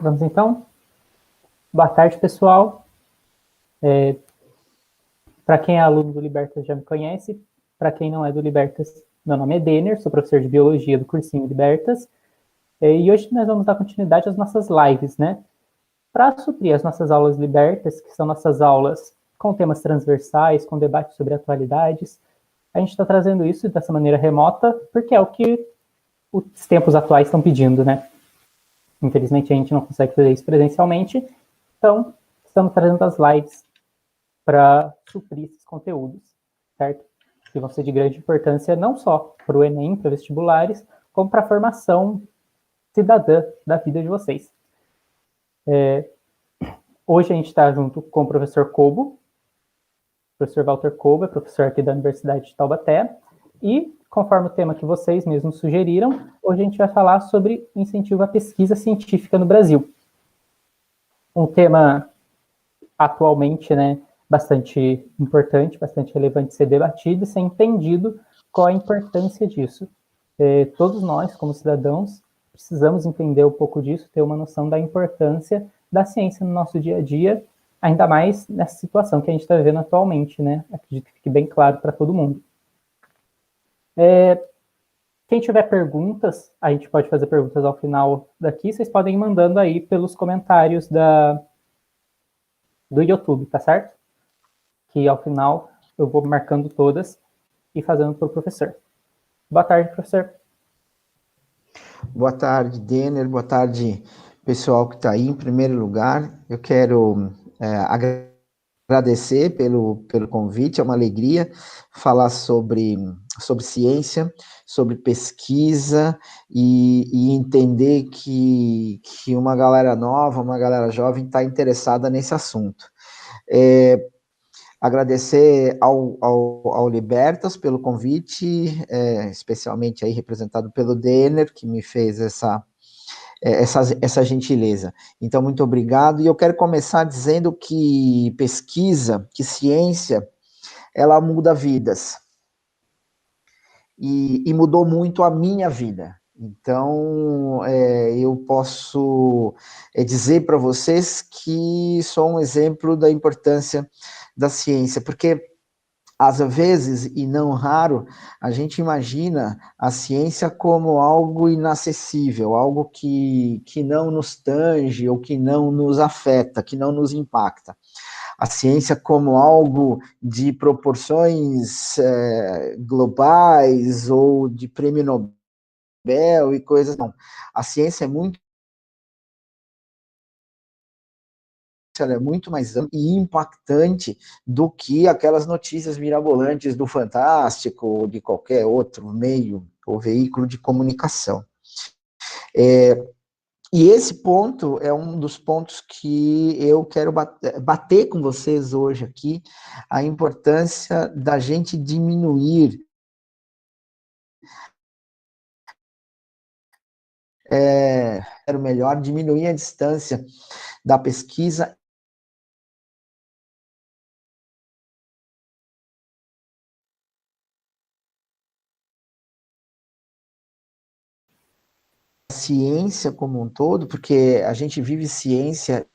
Vamos então? Boa tarde, pessoal. Para quem é aluno do Libertas já me conhece, para quem não é do Libertas, meu nome é Denner, sou professor de Biologia do cursinho Libertas, e hoje nós vamos dar continuidade às nossas lives, né? Para suprir as nossas aulas Libertas, que são nossas aulas com temas transversais, com debate sobre atualidades, a gente está trazendo isso dessa maneira remota, porque é o que os tempos atuais estão pedindo, né? Infelizmente, a gente não consegue fazer isso presencialmente, então estamos trazendo as lives para suprir esses conteúdos, certo? Que vão ser de grande importância não só para o Enem, para vestibulares, como para a formação cidadã da vida de vocês. Hoje a gente está junto com o professor Cobo, professor Walter Cobo, é professor aqui da Universidade de Taubaté, e, conforme o tema que vocês mesmos sugeriram, hoje a gente vai falar sobre o incentivo à pesquisa científica no Brasil. Um tema atualmente, né, bastante importante, bastante relevante de ser debatido e ser entendido qual a importância disso. Todos nós, como cidadãos, precisamos entender um pouco disso, ter uma noção da importância da ciência no nosso dia a dia, ainda mais nessa situação que a gente está vivendo atualmente, né? Acredito que fique bem claro para todo mundo. Quem tiver perguntas, a gente pode fazer perguntas ao final daqui, vocês podem ir mandando aí pelos comentários do YouTube, tá certo? Que ao final eu vou marcando todas e fazendo para o professor. Boa tarde, professor. Boa tarde, Denner. Boa tarde, pessoal que está aí. Em primeiro lugar, eu quero agradecer pelo convite. É uma alegria falar sobre ciência, sobre pesquisa e entender que uma galera nova, uma galera jovem está interessada nesse assunto. Agradecer ao Libertas pelo convite, especialmente aí representado pelo Denner, que me fez essa gentileza. Então, muito obrigado. E eu quero começar dizendo que pesquisa, que ciência, ela muda vidas. E mudou muito a minha vida. Então, eu posso dizer para vocês que sou um exemplo da importância da ciência, porque às vezes, e não raro, a gente imagina a ciência como algo inacessível, algo que não nos tange ou que não nos afeta, que não nos impacta. A ciência como algo de proporções globais ou de prêmio Nobel e coisas, não. A ciência é muito ela é muito mais ampla e impactante do que aquelas notícias mirabolantes do Fantástico ou de qualquer outro meio ou veículo de comunicação. E esse ponto é um dos pontos que eu quero bater com vocês hoje aqui, a importância da gente diminuir era melhor diminuir a distância da pesquisa ciência como um todo, porque a gente vive ciência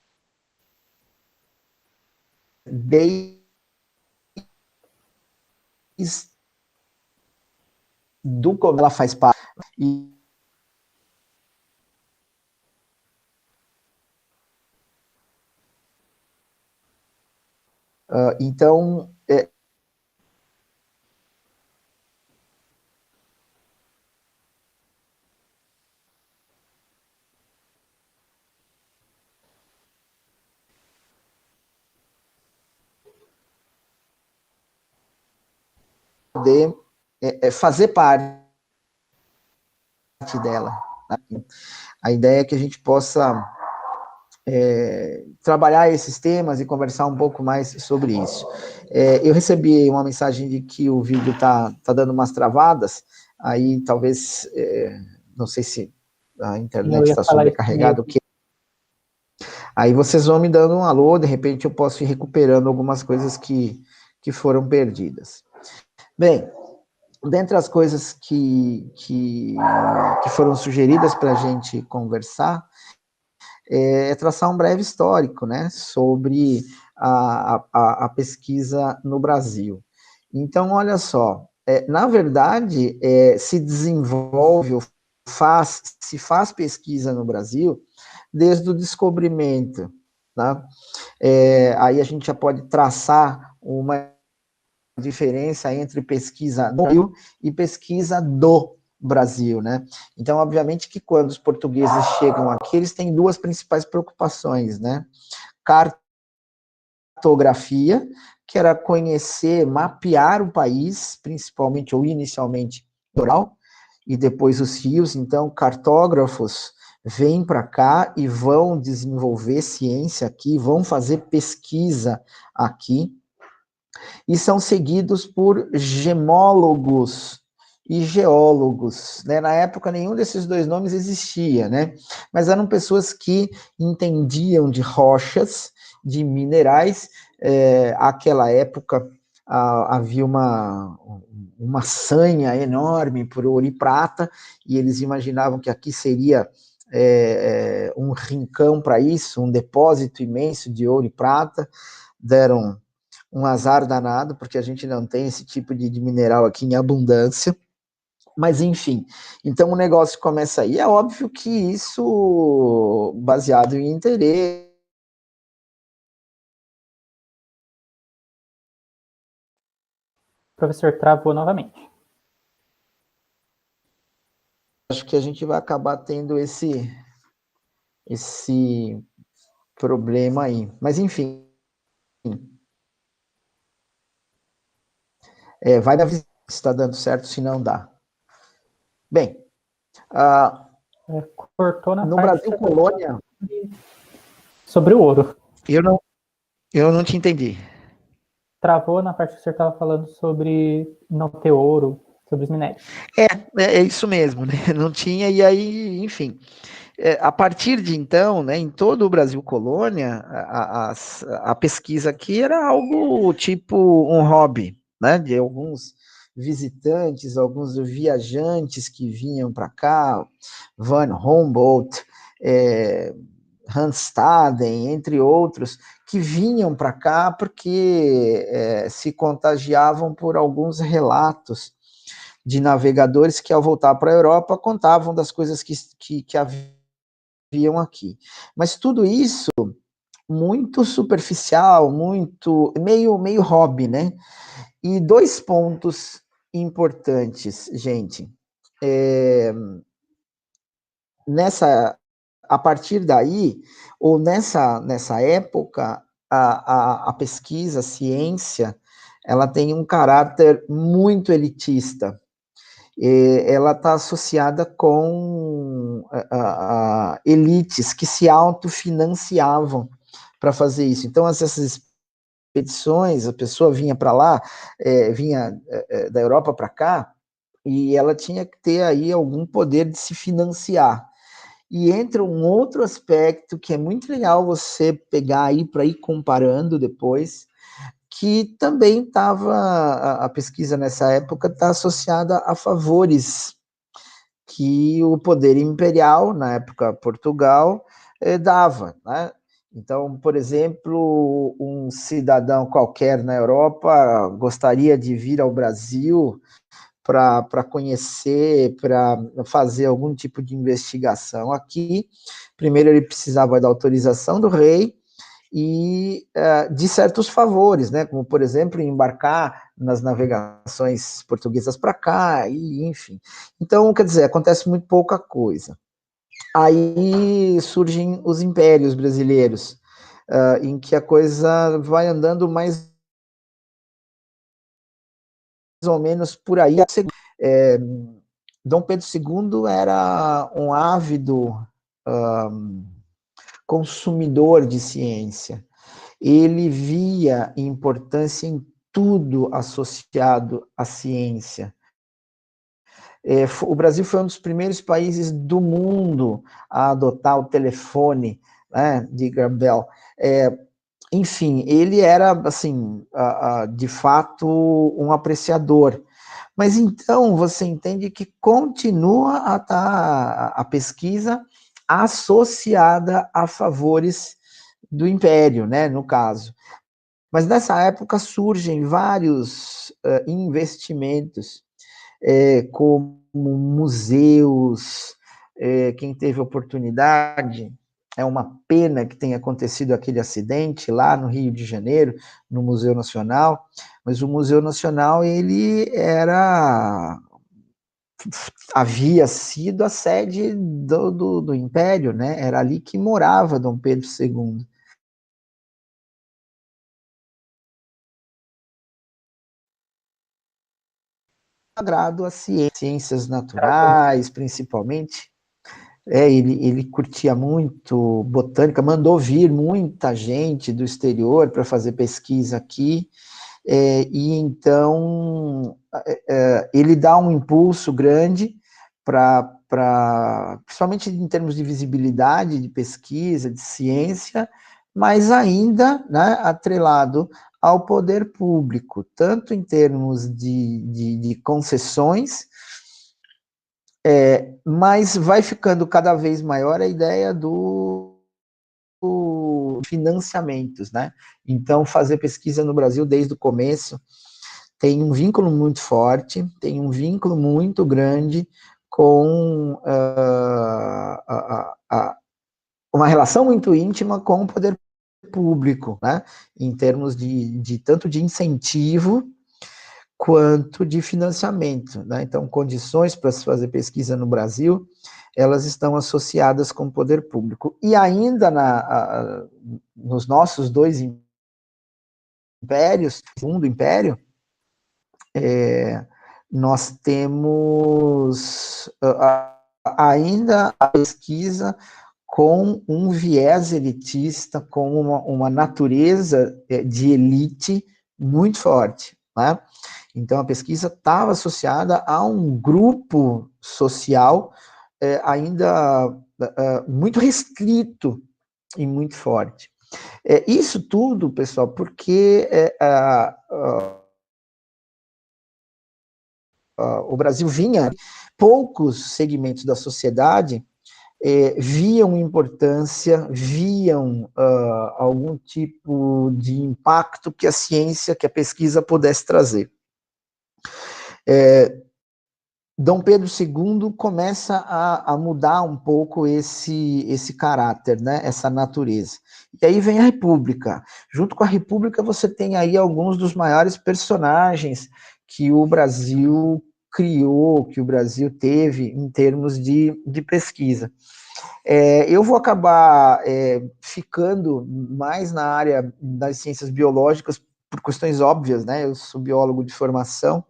desde do como ela faz parte. Então, poder fazer parte dela. Né? A ideia é que a gente possa trabalhar esses temas e conversar um pouco mais sobre isso. Eu recebi uma mensagem de que o vídeo está dando umas travadas, aí talvez, não sei se a internet está sobrecarregada, que aí vocês vão me dando um alô, de repente eu posso ir recuperando algumas coisas que foram perdidas. Bem, dentre as coisas que foram sugeridas para a gente conversar, é traçar um breve histórico, né, sobre a pesquisa no Brasil. Então, olha só, na verdade, se desenvolve, se faz pesquisa no Brasil desde o descobrimento, tá? Aí a gente já pode traçar uma diferença entre pesquisa no Brasil e pesquisa do Brasil, né? Então, obviamente que quando os portugueses chegam aqui, eles têm duas principais preocupações, né? Cartografia, que era conhecer, mapear o país, principalmente ou inicialmente rural, e depois os rios. Então, cartógrafos vêm para cá e vão desenvolver ciência aqui, vão fazer pesquisa aqui, e são seguidos por gemólogos e geólogos, né? Na época, nenhum desses dois nomes existia, né? Mas eram pessoas que entendiam de rochas, de minerais. Aquela época havia uma sanha enorme por ouro e prata, e eles imaginavam que aqui seria um rincão para isso, um depósito imenso de ouro e prata. Deram um azar danado, porque a gente não tem esse tipo de mineral aqui em abundância, mas enfim, então o negócio começa aí. É óbvio que isso baseado em interesse. O professor travou novamente. Acho que a gente vai acabar tendo esse problema aí, mas enfim, vai dar se está dando certo, se não dá. Bem, Cortou na no parte Brasil colônia sobre o ouro. Eu não te entendi. Travou na parte que o senhor estava falando sobre não ter ouro, sobre os minérios. É isso mesmo, né? Não tinha, e aí, enfim. A partir de então, né, em todo o Brasil colônia, a pesquisa aqui era algo tipo um hobby, né, de alguns visitantes, alguns viajantes que vinham para cá, Van Humboldt, Hans Staden, entre outros, que vinham para cá porque se contagiavam por alguns relatos de navegadores que, ao voltar para a Europa, contavam das coisas que haviam aqui. Mas tudo isso muito superficial, muito meio hobby, né? E dois pontos importantes, gente. A partir daí, ou nessa época, a pesquisa, a ciência, ela tem um caráter muito elitista. Ela está associada com elites que se autofinanciavam para fazer isso. Então, essas expedições, a pessoa vinha para lá, vinha da Europa para cá, e ela tinha que ter aí algum poder de se financiar. E entra um outro aspecto que é muito legal você pegar aí para ir comparando depois, que também estava, a pesquisa nessa época está associada a favores que o poder imperial, na época Portugal, dava, né? Então, por exemplo, um cidadão qualquer na Europa gostaria de vir ao Brasil para conhecer, para fazer algum tipo de investigação aqui. Primeiro ele precisava da autorização do rei e de certos favores, né, como, por exemplo, embarcar nas navegações portuguesas para cá, e enfim. Então, quer dizer, acontece muito pouca coisa. Aí surgem os impérios brasileiros, em que a coisa vai andando mais ou menos por aí. Dom Pedro II era um ávido consumidor de ciência. Ele via importância em tudo associado à ciência. O Brasil foi um dos primeiros países do mundo a adotar o telefone, né, de Graham Bell. Enfim, ele era, assim, de fato, um apreciador. Mas então você entende que continua a pesquisa associada a favores do Império, né, no caso. Mas nessa época surgem vários investimentos, como museus. Quem teve oportunidade, é uma pena que tenha acontecido aquele acidente lá no Rio de Janeiro, no Museu Nacional, mas o Museu Nacional, ele havia sido a sede do Império, né? Era ali que morava Dom Pedro II. Agrado às ciências naturais, principalmente. Ele curtia muito botânica, mandou vir muita gente do exterior para fazer pesquisa aqui, e então ele dá um impulso grande principalmente em termos de visibilidade, de pesquisa, de ciência, mas ainda, né, atrelado ao poder público, tanto em termos de concessões, mas vai ficando cada vez maior a ideia do financiamentos, né? Então, fazer pesquisa no Brasil desde o começo tem um vínculo muito forte, tem um vínculo muito grande com uma relação muito íntima com o poder público, né? Em termos de tanto de incentivo quanto de financiamento, né? Então, condições para se fazer pesquisa no Brasil, elas estão associadas com o poder público. E ainda nos nossos dois impérios, segundo império, nós temos ainda a pesquisa com um viés elitista, com uma natureza de elite muito forte, né? Então, a pesquisa estava associada a um grupo social ainda muito restrito e muito forte. Isso tudo, pessoal, porque o Brasil vinha, poucos segmentos da sociedade viam importância, viam algum tipo de impacto que a ciência, que a pesquisa pudesse trazer. Dom Pedro II começa a mudar um pouco esse caráter, né, essa natureza. E aí vem a República. Junto com a República, você tem aí alguns dos maiores personagens que o Brasil criou, que o Brasil teve em termos de pesquisa. Eu vou acabar ficando mais na área das ciências biológicas por questões óbvias, né? Eu sou biólogo de formação,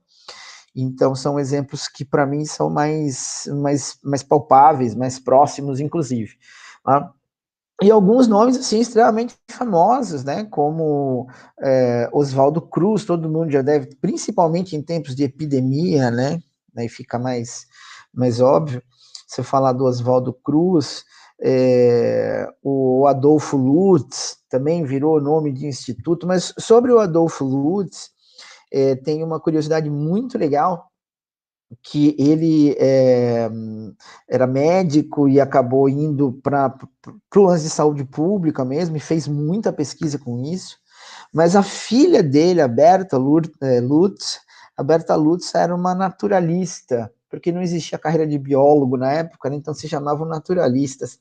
então são exemplos que para mim são mais palpáveis, mais próximos, inclusive. Tá? E alguns nomes assim extremamente famosos, né? Como Oswaldo Cruz, todo mundo já deve, principalmente em tempos de epidemia, né? Aí fica mais óbvio. Se eu falar do Oswaldo Cruz, o Adolfo Lutz também virou nome de instituto, mas sobre o Adolfo Lutz, tem uma curiosidade muito legal, que ele era médico e acabou indo para o lance de saúde pública mesmo, e fez muita pesquisa com isso, mas a filha dele, a Berta Lutz, era uma naturalista, porque não existia carreira de biólogo na época, né, então se chamavam naturalistas,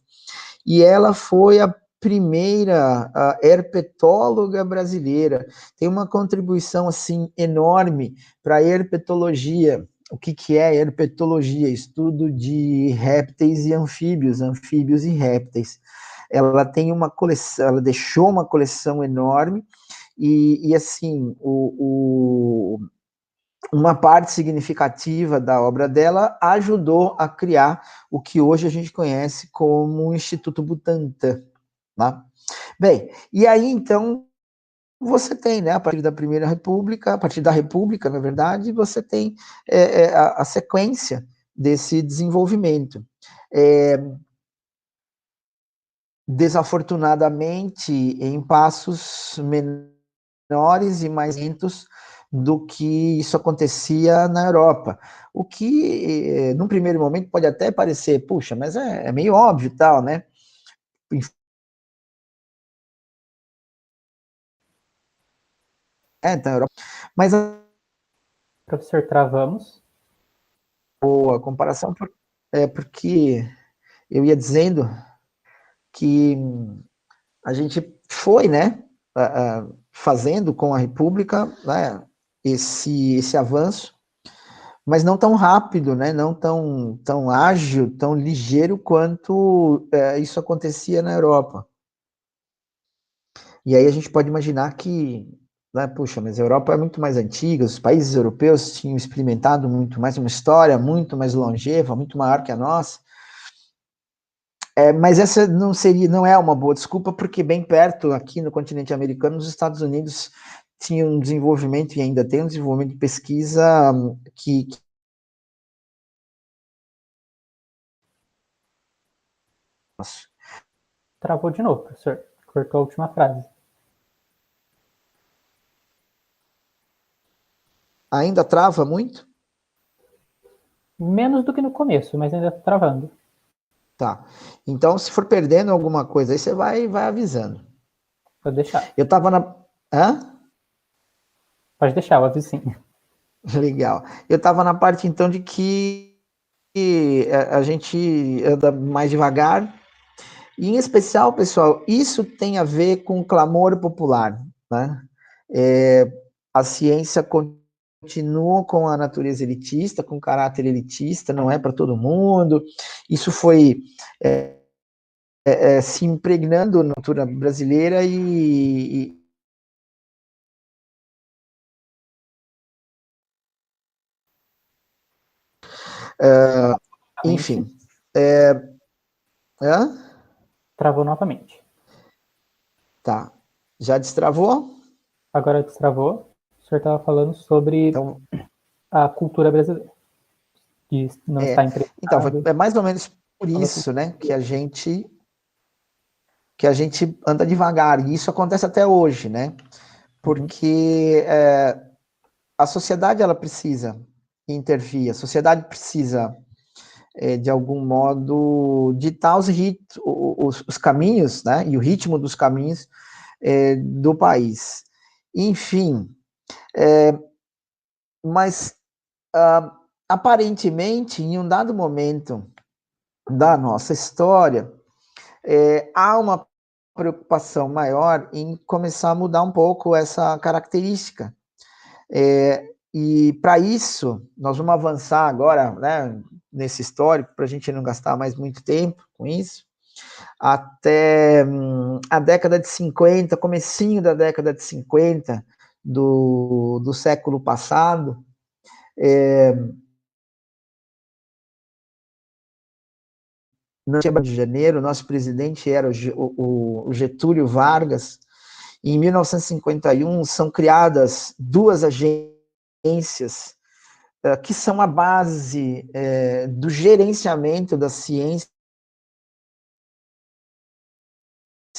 e ela foi a primeira herpetóloga brasileira, tem uma contribuição assim enorme para a herpetologia. O que é herpetologia? Estudo de répteis e anfíbios e répteis. Ela tem uma coleção, ela deixou uma coleção enorme e assim, uma parte significativa da obra dela ajudou a criar o que hoje a gente conhece como o Instituto Butantan. Tá? Bem, e aí então você tem, né, a partir da Primeira República, a partir da República, na verdade, você tem a sequência desse desenvolvimento. Desafortunadamente, em passos menores e mais lentos do que isso acontecia na Europa. O que, num primeiro momento, pode até parecer, puxa, mas é meio óbvio e tal, né? Então, Europa. Mas a Professor, travamos. boa comparação é porque eu ia dizendo que a gente foi, né, fazendo com a República, né, esse avanço, mas não tão rápido, né, não tão ágil, tão ligeiro quanto isso acontecia na Europa. E aí a gente pode imaginar que, né, puxa, mas a Europa é muito mais antiga, os países europeus tinham experimentado muito mais uma história muito mais longeva, muito maior que a nossa. Mas essa não é uma boa desculpa, porque bem perto, aqui no continente americano, os Estados Unidos tinham um desenvolvimento, e ainda tem um desenvolvimento de pesquisa que Travou de novo, professor. Cortou a última frase. ainda trava muito. Menos do que no começo, mas ainda tá travando. Tá. Então, se for perdendo alguma coisa, aí você vai avisando. Pode deixar. Eu estava na... Hã? Pode deixar, eu aviso sim. Legal. Eu estava na parte, então, de que a gente anda mais devagar. E, em especial, pessoal, isso tem a ver com o clamor popular, né? A ciência continua com a natureza elitista, com caráter elitista, não é para todo mundo. Isso foi se impregnando na cultura brasileira e enfim. Hã? Travou novamente. Tá. Já destravou? Agora destravou. O senhor estava falando sobre Então, a cultura brasileira. De não estar então, impregnado. é mais ou menos por isso, né, que a gente anda devagar, e isso acontece até hoje, né, porque a sociedade, ela precisa intervir, a sociedade precisa, de algum modo, ditar os caminhos, né, e o ritmo dos caminhos do país. Enfim, mas aparentemente, em um dado momento da nossa história, há uma preocupação maior em começar a mudar um pouco essa característica. E para isso, nós vamos avançar agora, né, nesse histórico, para a gente não gastar mais muito tempo com isso, até a década de 50, comecinho da década de 50 do século passado. No Rio de Janeiro, nosso presidente era o Getúlio Vargas. Em 1951, são criadas duas agências que são a base do gerenciamento da ciência,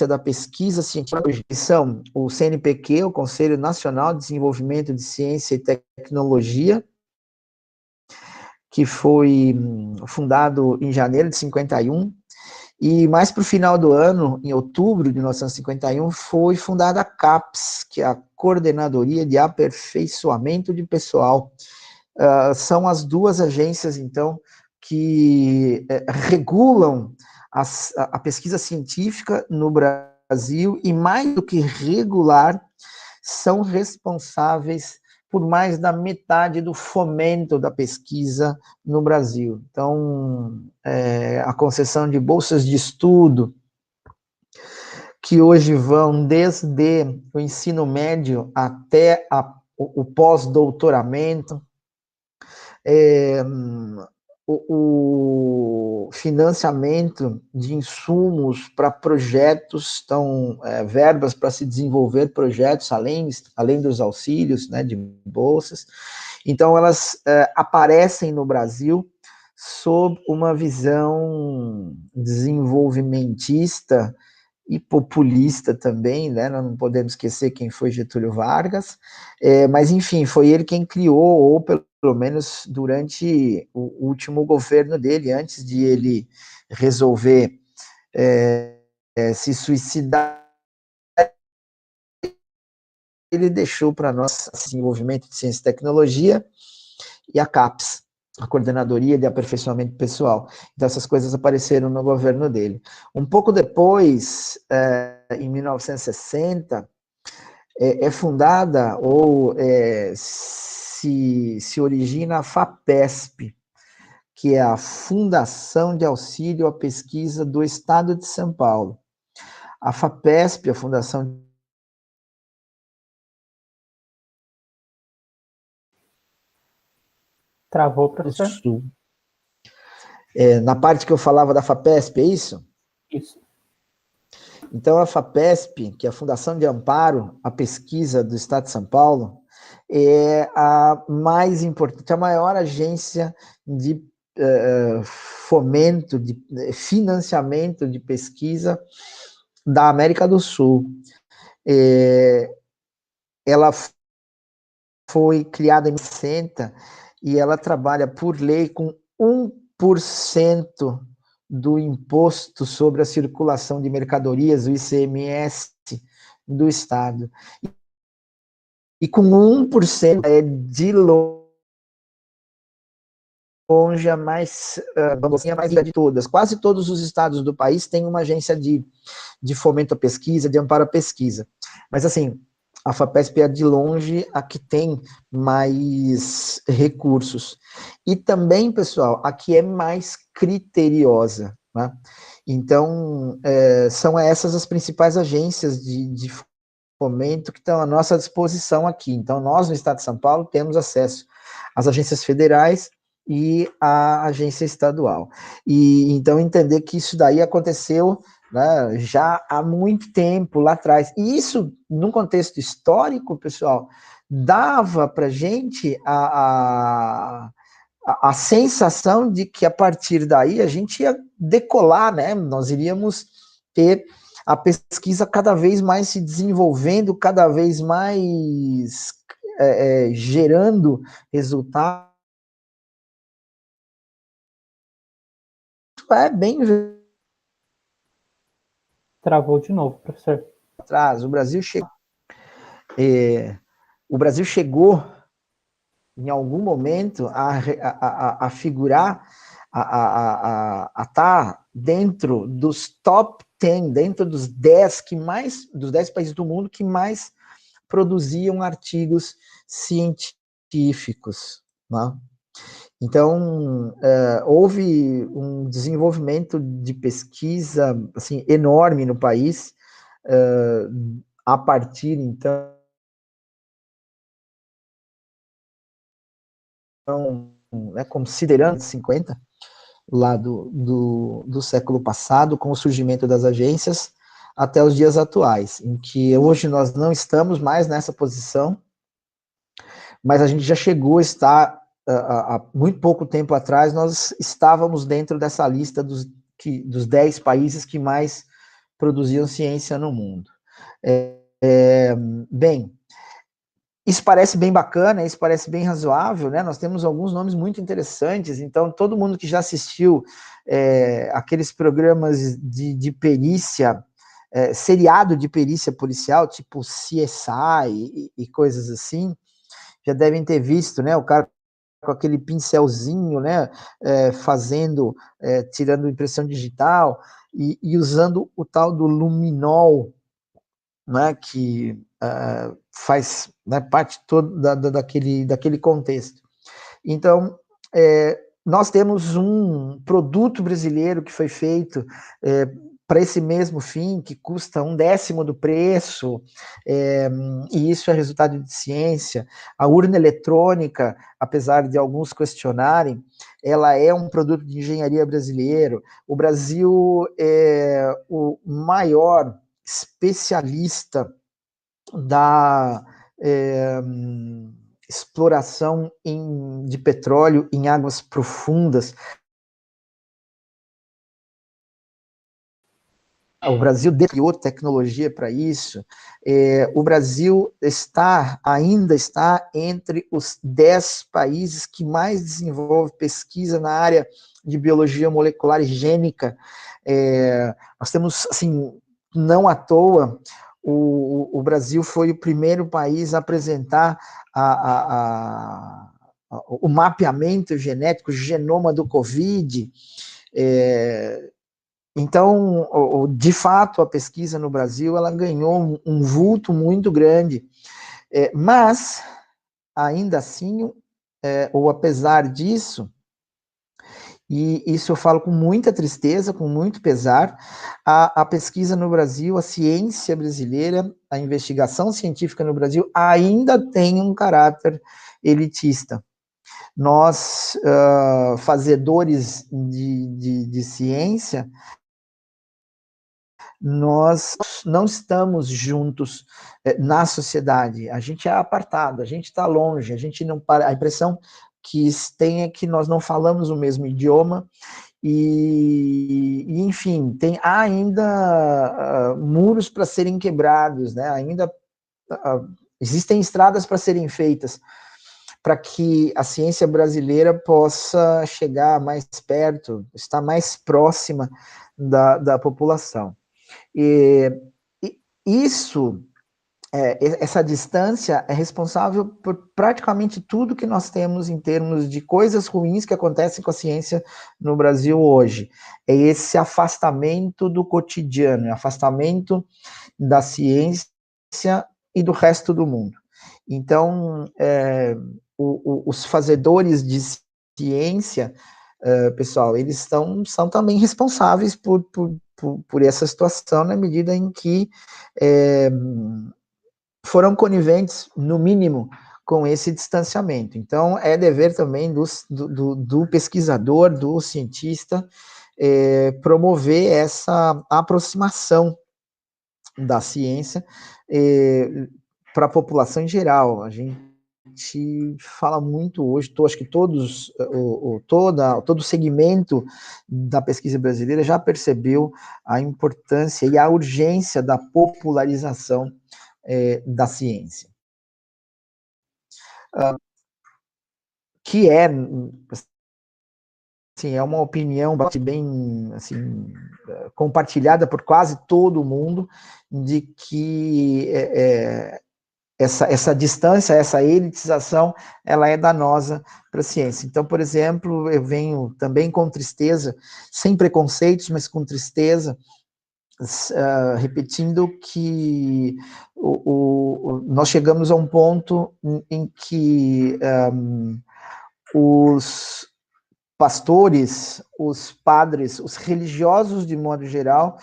da pesquisa científica, que são o CNPq, o Conselho Nacional de Desenvolvimento de Ciência e Tecnologia, que foi fundado em janeiro de 51, e mais para o final do ano, em outubro de 1951, foi fundada a CAPES, que é a Coordenadoria de Aperfeiçoamento de Pessoal. São as duas agências, então, que regulam a pesquisa científica no Brasil, e mais do que regular, são responsáveis por mais da metade do fomento da pesquisa no Brasil. Então, a concessão de bolsas de estudo, que hoje vão desde o ensino médio até o pós-doutoramento, o financiamento de insumos para projetos, verbas para se desenvolver projetos, além dos auxílios, né, de bolsas. Então, elas aparecem no Brasil sob uma visão desenvolvimentista e populista também, né? Nós não podemos esquecer quem foi Getúlio Vargas, mas enfim, foi ele quem criou, ou pelo menos durante o último governo dele, antes de ele resolver se suicidar, ele deixou para nós desenvolvimento de ciência e tecnologia e a CAPES, a Coordenadoria de Aperfeiçoamento Pessoal. Então, essas coisas apareceram no governo dele. Um pouco depois, em 1960, é fundada ou se origina a FAPESP, que é a Fundação de Auxílio à Pesquisa do Estado de São Paulo. A FAPESP, a Fundação... Travou, professor? Na parte que eu falava da FAPESP, é isso? Isso. Então, a FAPESP, que é a Fundação de Amparo à Pesquisa do Estado de São Paulo, é a mais importante, a maior agência de fomento, de financiamento de pesquisa da América do Sul. Ela foi criada em 1960 e ela trabalha por lei com 1% do imposto sobre a circulação de mercadorias, o ICMS, do Estado. E com 1% é de longe a mais, vamos dizer, a mais de todas. Quase todos os estados do país têm uma agência de fomento à pesquisa, de amparo à pesquisa. Mas, assim, a FAPESP é de longe a que tem mais recursos. E também, pessoal, a que é mais criteriosa, né? Então, são essas as principais agências de fomento que estão à nossa disposição aqui. Então, nós, no Estado de São Paulo, temos acesso às agências federais e à agência estadual. E, então, entender que isso daí aconteceu, né, já há muito tempo lá atrás. E isso, num contexto histórico, pessoal, dava para a gente a sensação de que a partir daí a gente ia decolar, né? Nós iríamos ter a pesquisa cada vez mais se desenvolvendo, cada vez mais gerando resultados. É bem Travou de novo, professor. atrás. O Brasil chegou em algum momento a figurar, a estar dentro dos top 10, dentro dos 10 dos 10 países do mundo que mais produziam artigos científicos, né? Então, houve um desenvolvimento de pesquisa assim, enorme no país, a partir, então, considerando 50, lá do século passado, com o surgimento das agências, até os dias atuais, em que hoje nós não estamos mais nessa posição, mas a gente já chegou a estar, há muito pouco tempo atrás, nós estávamos dentro dessa lista dos 10 países que mais produziam ciência no mundo. Bem, isso parece bem bacana, isso parece bem razoável, né? Nós temos alguns nomes muito interessantes, então todo mundo que já assistiu aqueles programas de perícia, seriado de perícia policial, tipo CSI e coisas assim, já devem ter visto, né? O cara com aquele pincelzinho, né? Fazendo, tirando impressão digital e usando o tal do luminol, né, que faz, né, parte toda daquele contexto. Então, nós temos um produto brasileiro que foi feito para esse mesmo fim, que custa 1/10 do preço, e isso é resultado de ciência. A urna eletrônica, apesar de alguns questionarem, ela é um produto de engenharia brasileiro. O Brasil é o maior especialista da exploração de petróleo em águas profundas. o Brasil criou tecnologia para isso. O Brasil ainda está entre os 10 países que mais desenvolve pesquisa na área de biologia molecular e gênica. Nós temos, assim, não à toa, o Brasil foi o primeiro país a apresentar o mapeamento genético, o genoma do Covid. Então, de fato, a pesquisa no Brasil ela ganhou um vulto muito grande, mas, ainda assim, ou apesar disso, e isso eu falo com muita tristeza, com muito pesar, a pesquisa no Brasil, a ciência brasileira, a investigação científica no Brasil ainda tem um caráter elitista. Nós, fazedores de ciência, nós não estamos juntos na sociedade, a gente é apartado, a gente está longe, a gente não para, a impressão que tem é que nós não falamos o mesmo idioma, enfim, há ainda muros para serem quebrados, né? Ainda existem estradas para serem feitas, para que a ciência brasileira possa chegar mais perto, estar mais próxima da população. E isso, essa distância é responsável por praticamente tudo que nós temos em termos de coisas ruins que acontecem com a ciência no Brasil hoje. É esse afastamento do cotidiano, afastamento da ciência e do resto do mundo. Então, os fazedores de ciência, pessoal, eles são também responsáveis por essa situação, na medida em que foram coniventes, no mínimo, com esse distanciamento. Então, é dever também do pesquisador, do cientista, promover essa aproximação da ciência para a população em geral. A gente fala muito hoje, acho que todo o segmento da pesquisa brasileira já percebeu a importância e a urgência da popularização da ciência. Que assim, é uma opinião bem assim, compartilhada por quase todo mundo, de que essa distância, essa elitização, ela é danosa para a ciência. Então, por exemplo, eu venho também com tristeza, sem preconceitos, mas com tristeza, repetindo que nós chegamos a um ponto em que os pastores, os padres, os religiosos, de modo geral,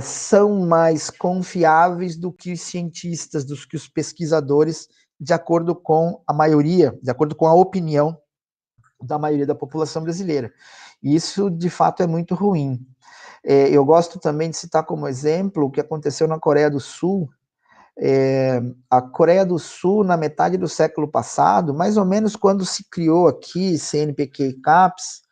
são mais confiáveis do que os cientistas, do que os pesquisadores, de acordo com a maioria, de acordo com a opinião da maioria da população brasileira. E isso, de fato, é muito ruim. Eu gosto também de citar como exemplo o que aconteceu na Coreia do Sul. A Coreia do Sul, na metade do século passado, mais ou menos quando se criou aqui CNPq e CAPES,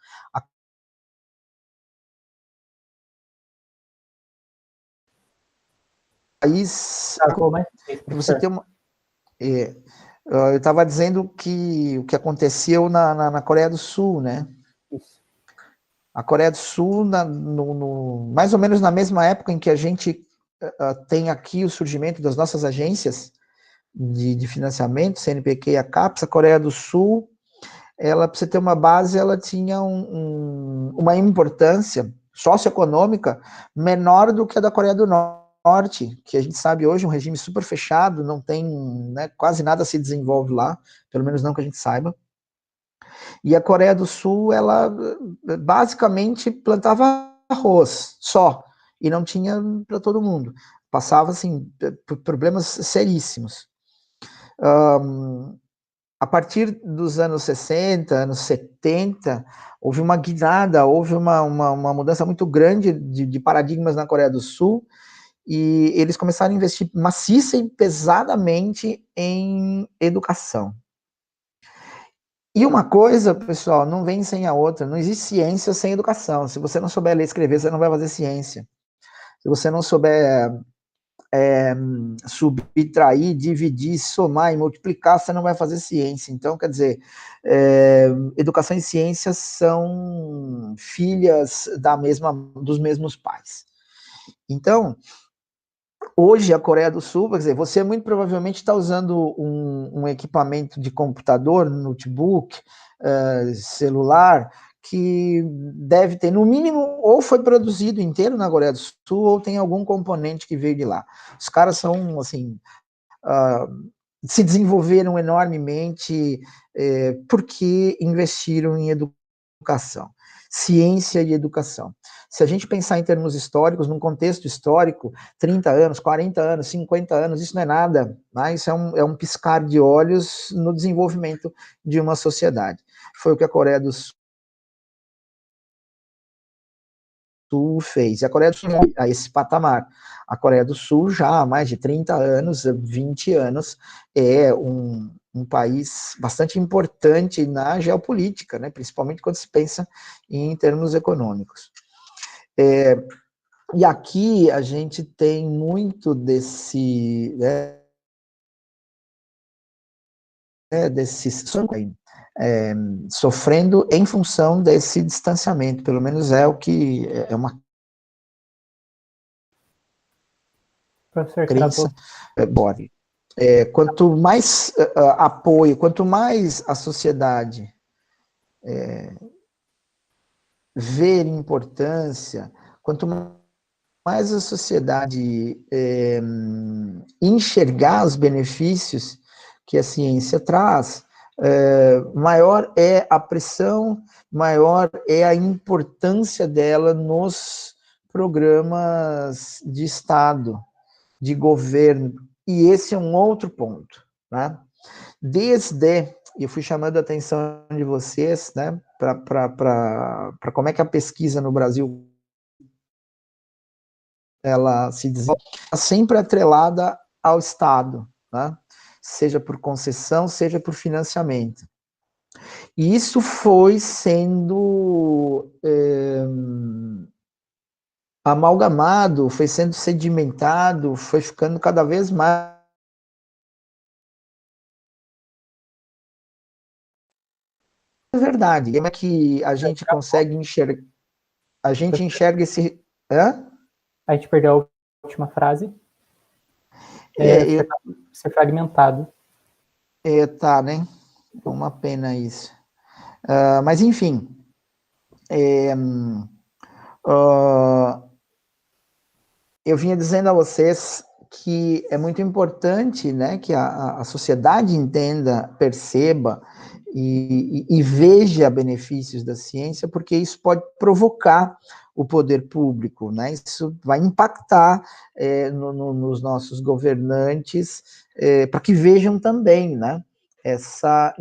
país, você tem uma... eu estava dizendo que o que aconteceu na Coreia do Sul, né? Isso. A Coreia do Sul, mais ou menos na mesma época em que a gente tem aqui o surgimento das nossas agências de financiamento, CNPq e a CAPES, a Coreia do Sul, ela, para você ter uma base, ela tinha uma importância socioeconômica menor do que a da Coreia do Norte, que a gente sabe hoje, um regime super fechado, não tem, né, quase nada se desenvolve lá, pelo menos não que a gente saiba. E a Coreia do Sul, ela basicamente plantava arroz só, e não tinha para todo mundo. Passava, assim, por problemas seríssimos. A partir dos anos 60, anos 70, houve uma guinada, houve uma mudança muito grande de paradigmas na Coreia do Sul, e eles começaram a investir maciça e pesadamente em educação. E uma coisa, pessoal, não vem sem a outra, não existe ciência sem educação. Se você não souber ler e escrever, você não vai fazer ciência. Se você não souber subtrair, dividir, somar e multiplicar, você não vai fazer ciência. Então, quer dizer, educação e ciência são filhas dos mesmos pais. Então, hoje a Coreia do Sul, quer dizer, você muito provavelmente está usando um equipamento de computador, notebook, celular, que deve ter, no mínimo, ou foi produzido inteiro na Coreia do Sul, ou tem algum componente que veio de lá. Os caras são, assim, se desenvolveram enormemente porque investiram em educação, ciência e educação. Se a gente pensar em termos históricos, num contexto histórico, 30 anos, 40 anos, 50 anos, isso não é nada, né? Isso é um piscar de olhos no desenvolvimento de uma sociedade. Foi o que a Coreia do Sul fez. E a Coreia do Sul, a esse patamar. A Coreia do Sul, já há mais de 30 anos, 20 anos, é um país bastante importante na geopolítica, né? Principalmente quando se pensa em termos econômicos. E aqui a gente tem muito desse, né, sofrendo em função desse distanciamento, pelo menos é o que é uma Professor, crença. travou. Quanto mais apoio, quanto mais a sociedade ver importância, quanto mais a sociedade enxergar os benefícios que a ciência traz, maior é a pressão, maior é a importância dela nos programas de Estado, de governo. E esse é um outro ponto, né? Eu fui chamando a atenção de vocês, né, para como é que a pesquisa no Brasil ela se desenvolve, sempre atrelada ao Estado, né? Seja por concessão, seja por financiamento. E isso foi sendo amalgamado, foi sendo sedimentado, foi ficando cada vez mais. É verdade. Como é que a gente consegue enxergar? A gente enxerga esse. Hã? A gente perdeu a última frase. Eu, Ser fragmentado. tá, né? É uma pena isso. Mas, enfim. Eu vinha dizendo a vocês que é muito importante, né, que a sociedade entenda, perceba e veja benefícios da ciência, porque isso pode provocar o poder público, né? Isso vai impactar nos nossos governantes, para que vejam também, né, essa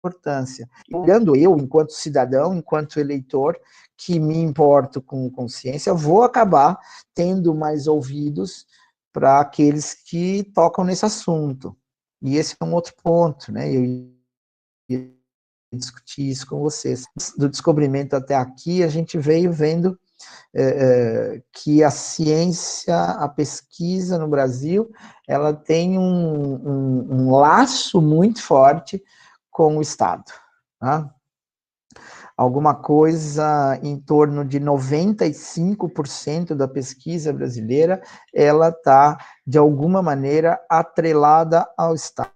importância. Olhando eu, enquanto cidadão, enquanto eleitor, que me importo com consciência, vou acabar tendo mais ouvidos para aqueles que tocam nesse assunto. E esse é um outro ponto, né? Eu ia discutir isso com vocês. Do descobrimento até aqui, a gente veio vendo que a ciência, a pesquisa no Brasil, ela tem um laço muito forte com o Estado. Tá? Alguma coisa em torno de 95% da pesquisa brasileira, ela está, de alguma maneira, atrelada ao Estado.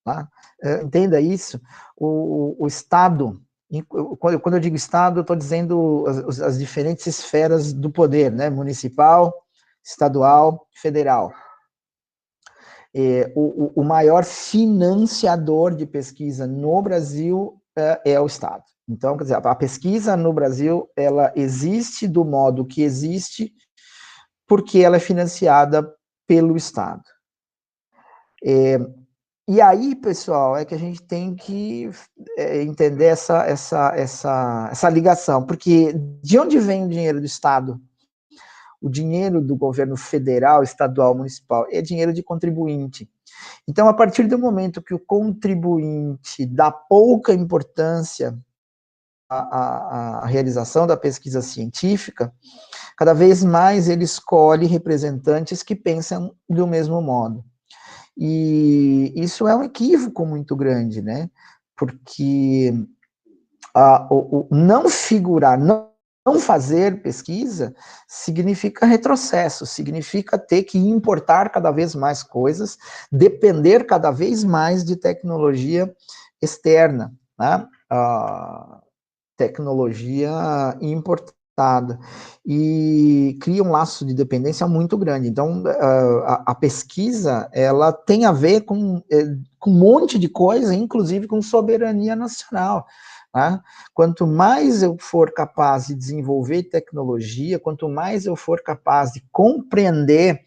Tá? Entenda isso, o Estado, quando eu digo Estado, eu estou dizendo as diferentes esferas do poder, né? Municipal, estadual, federal. O maior financiador de pesquisa no Brasil é o Estado. Então, quer dizer, a pesquisa no Brasil, ela existe do modo que existe porque ela é financiada pelo Estado. E aí, pessoal, é que a gente tem que entender essa ligação, porque de onde vem o dinheiro do Estado? O dinheiro do governo federal, estadual, municipal, é dinheiro de contribuinte. Então, a partir do momento que o contribuinte dá pouca importância à realização da pesquisa científica, cada vez mais ele escolhe representantes que pensam do mesmo modo. E isso é um equívoco muito grande, né? Porque o não figurar, não fazer pesquisa significa retrocesso, significa ter que importar cada vez mais coisas, depender cada vez mais de tecnologia externa, né? Tecnologia importada, e cria um laço de dependência muito grande. Então, a pesquisa, ela tem a ver com um monte de coisa, inclusive com soberania nacional. Tá? Quanto mais eu for capaz de desenvolver tecnologia, quanto mais eu for capaz de compreender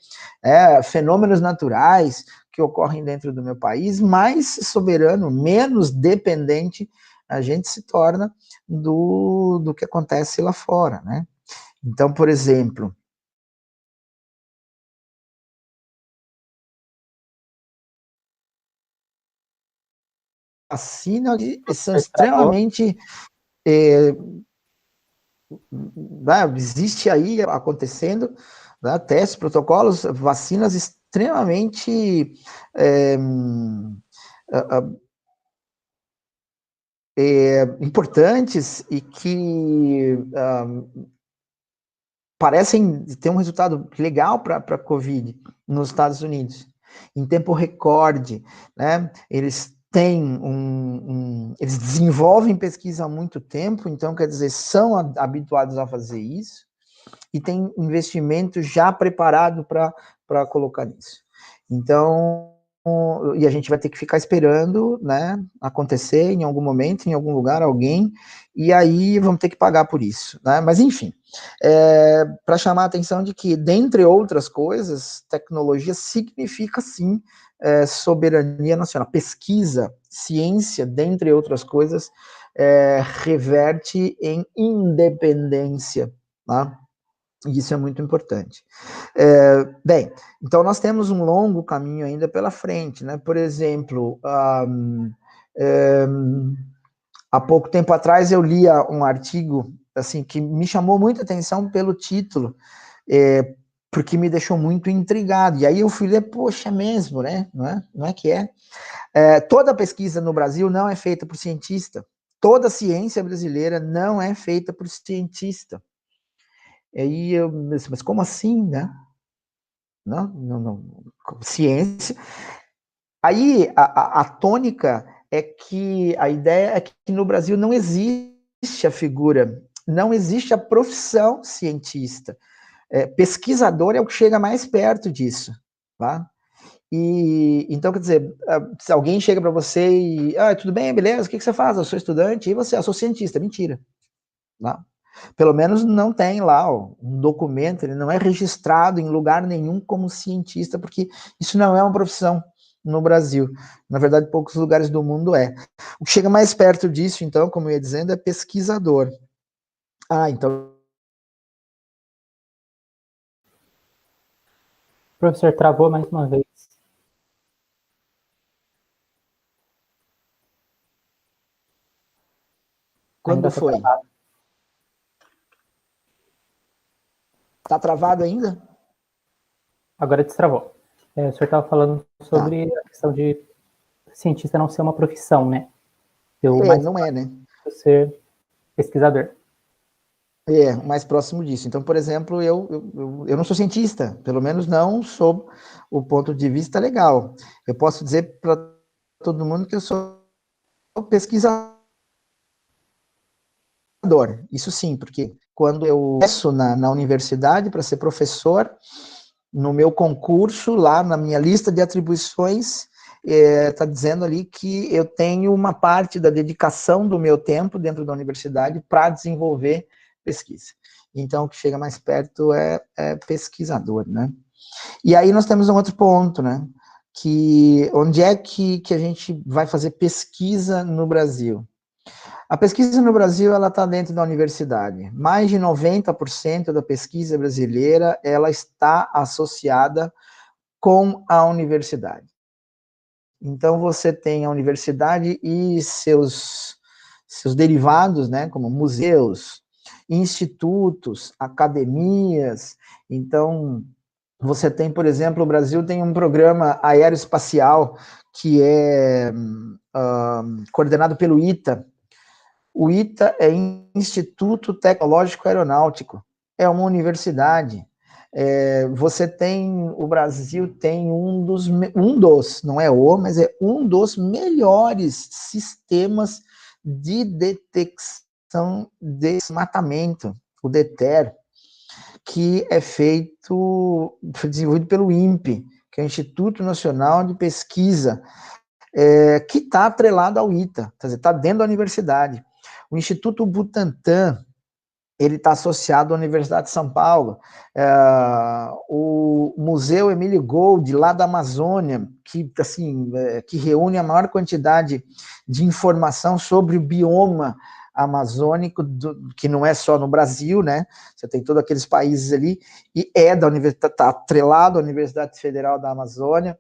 fenômenos naturais que ocorrem dentro do meu país, mais soberano, menos dependente a gente se torna do que acontece lá fora, né? Então, por exemplo, vacinas são extremamente existe aí acontecendo, né, testes, protocolos, vacinas extremamente importantes e que parecem ter um resultado legal para a Covid nos Estados Unidos, em tempo recorde, né? Eles têm eles desenvolvem pesquisa há muito tempo, então, quer dizer, são habituados a fazer isso, e tem investimento já preparado para colocar nisso. Então, e a gente vai ter que ficar esperando, né, acontecer em algum momento, em algum lugar, alguém, e aí vamos ter que pagar por isso, né? Mas enfim, para chamar a atenção de que, dentre outras coisas, tecnologia significa sim soberania nacional. Pesquisa, ciência, dentre outras coisas, reverte em independência, tá? E isso é muito importante. Bem, então nós temos um longo caminho ainda pela frente, né? Por exemplo, há pouco tempo atrás eu lia um artigo assim que me chamou muita atenção pelo título, porque me deixou muito intrigado. E aí eu fui ler, poxa, é mesmo, né? Não é que é? Toda pesquisa no Brasil não é feita por cientista. Toda ciência brasileira não é feita por cientista. E aí eu disse, mas como assim, né? Não, ciência. Aí a tônica é que a ideia é que no Brasil não existe a figura, não existe a profissão cientista. Pesquisador é o que chega mais perto disso, tá? E então, quer dizer, se alguém chega para você e, tudo bem, beleza, o que você faz? Eu sou estudante, e você? Eu sou cientista, mentira. Não. Pelo menos não tem lá um documento, ele não é registrado em lugar nenhum como cientista, porque isso não é uma profissão no Brasil. Na verdade, poucos lugares do mundo é. O que chega mais perto disso, então, como eu ia dizendo, é pesquisador. Então... O professor travou mais uma vez. Quando foi? Tá travado ainda? Agora destravou. O senhor estava falando sobre a questão de cientista não ser uma profissão, né? Não é, né? Ser pesquisador. O mais próximo disso. Então, por exemplo, eu não sou cientista, pelo menos não sob o ponto de vista legal. Eu posso dizer para todo mundo que eu sou pesquisador. Isso sim, porque quando eu peço na universidade para ser professor, no meu concurso, lá na minha lista de atribuições, está dizendo ali que eu tenho uma parte da dedicação do meu tempo dentro da universidade para desenvolver pesquisa. Então, o que chega mais perto é pesquisador, né? E aí nós temos um outro ponto, né? Que onde é que a gente vai fazer pesquisa no Brasil? A pesquisa no Brasil, ela está dentro da universidade. Mais de 90% da pesquisa brasileira, ela está associada com a universidade. Então, você tem a universidade e seus derivados, né, como museus, institutos, academias. Então, você tem, por exemplo, o Brasil tem um programa aeroespacial que é coordenado pelo ITA. O ITA é Instituto Tecnológico Aeronáutico, é uma universidade. Você tem, o Brasil tem não é o, mas é um dos melhores sistemas de detecção de desmatamento, o DETER, que é foi desenvolvido pelo INPE, que é o Instituto Nacional de Pesquisa, que está atrelado ao ITA, quer dizer, está dentro da universidade. O Instituto Butantan, ele está associado à Universidade de São Paulo. O Museu Emílio Gold, lá da Amazônia, que, assim, que reúne a maior quantidade de informação sobre o bioma amazônico, que não é só no Brasil, né? Você tem todos aqueles países ali, e da universidade, está atrelado à Universidade Federal da Amazônia.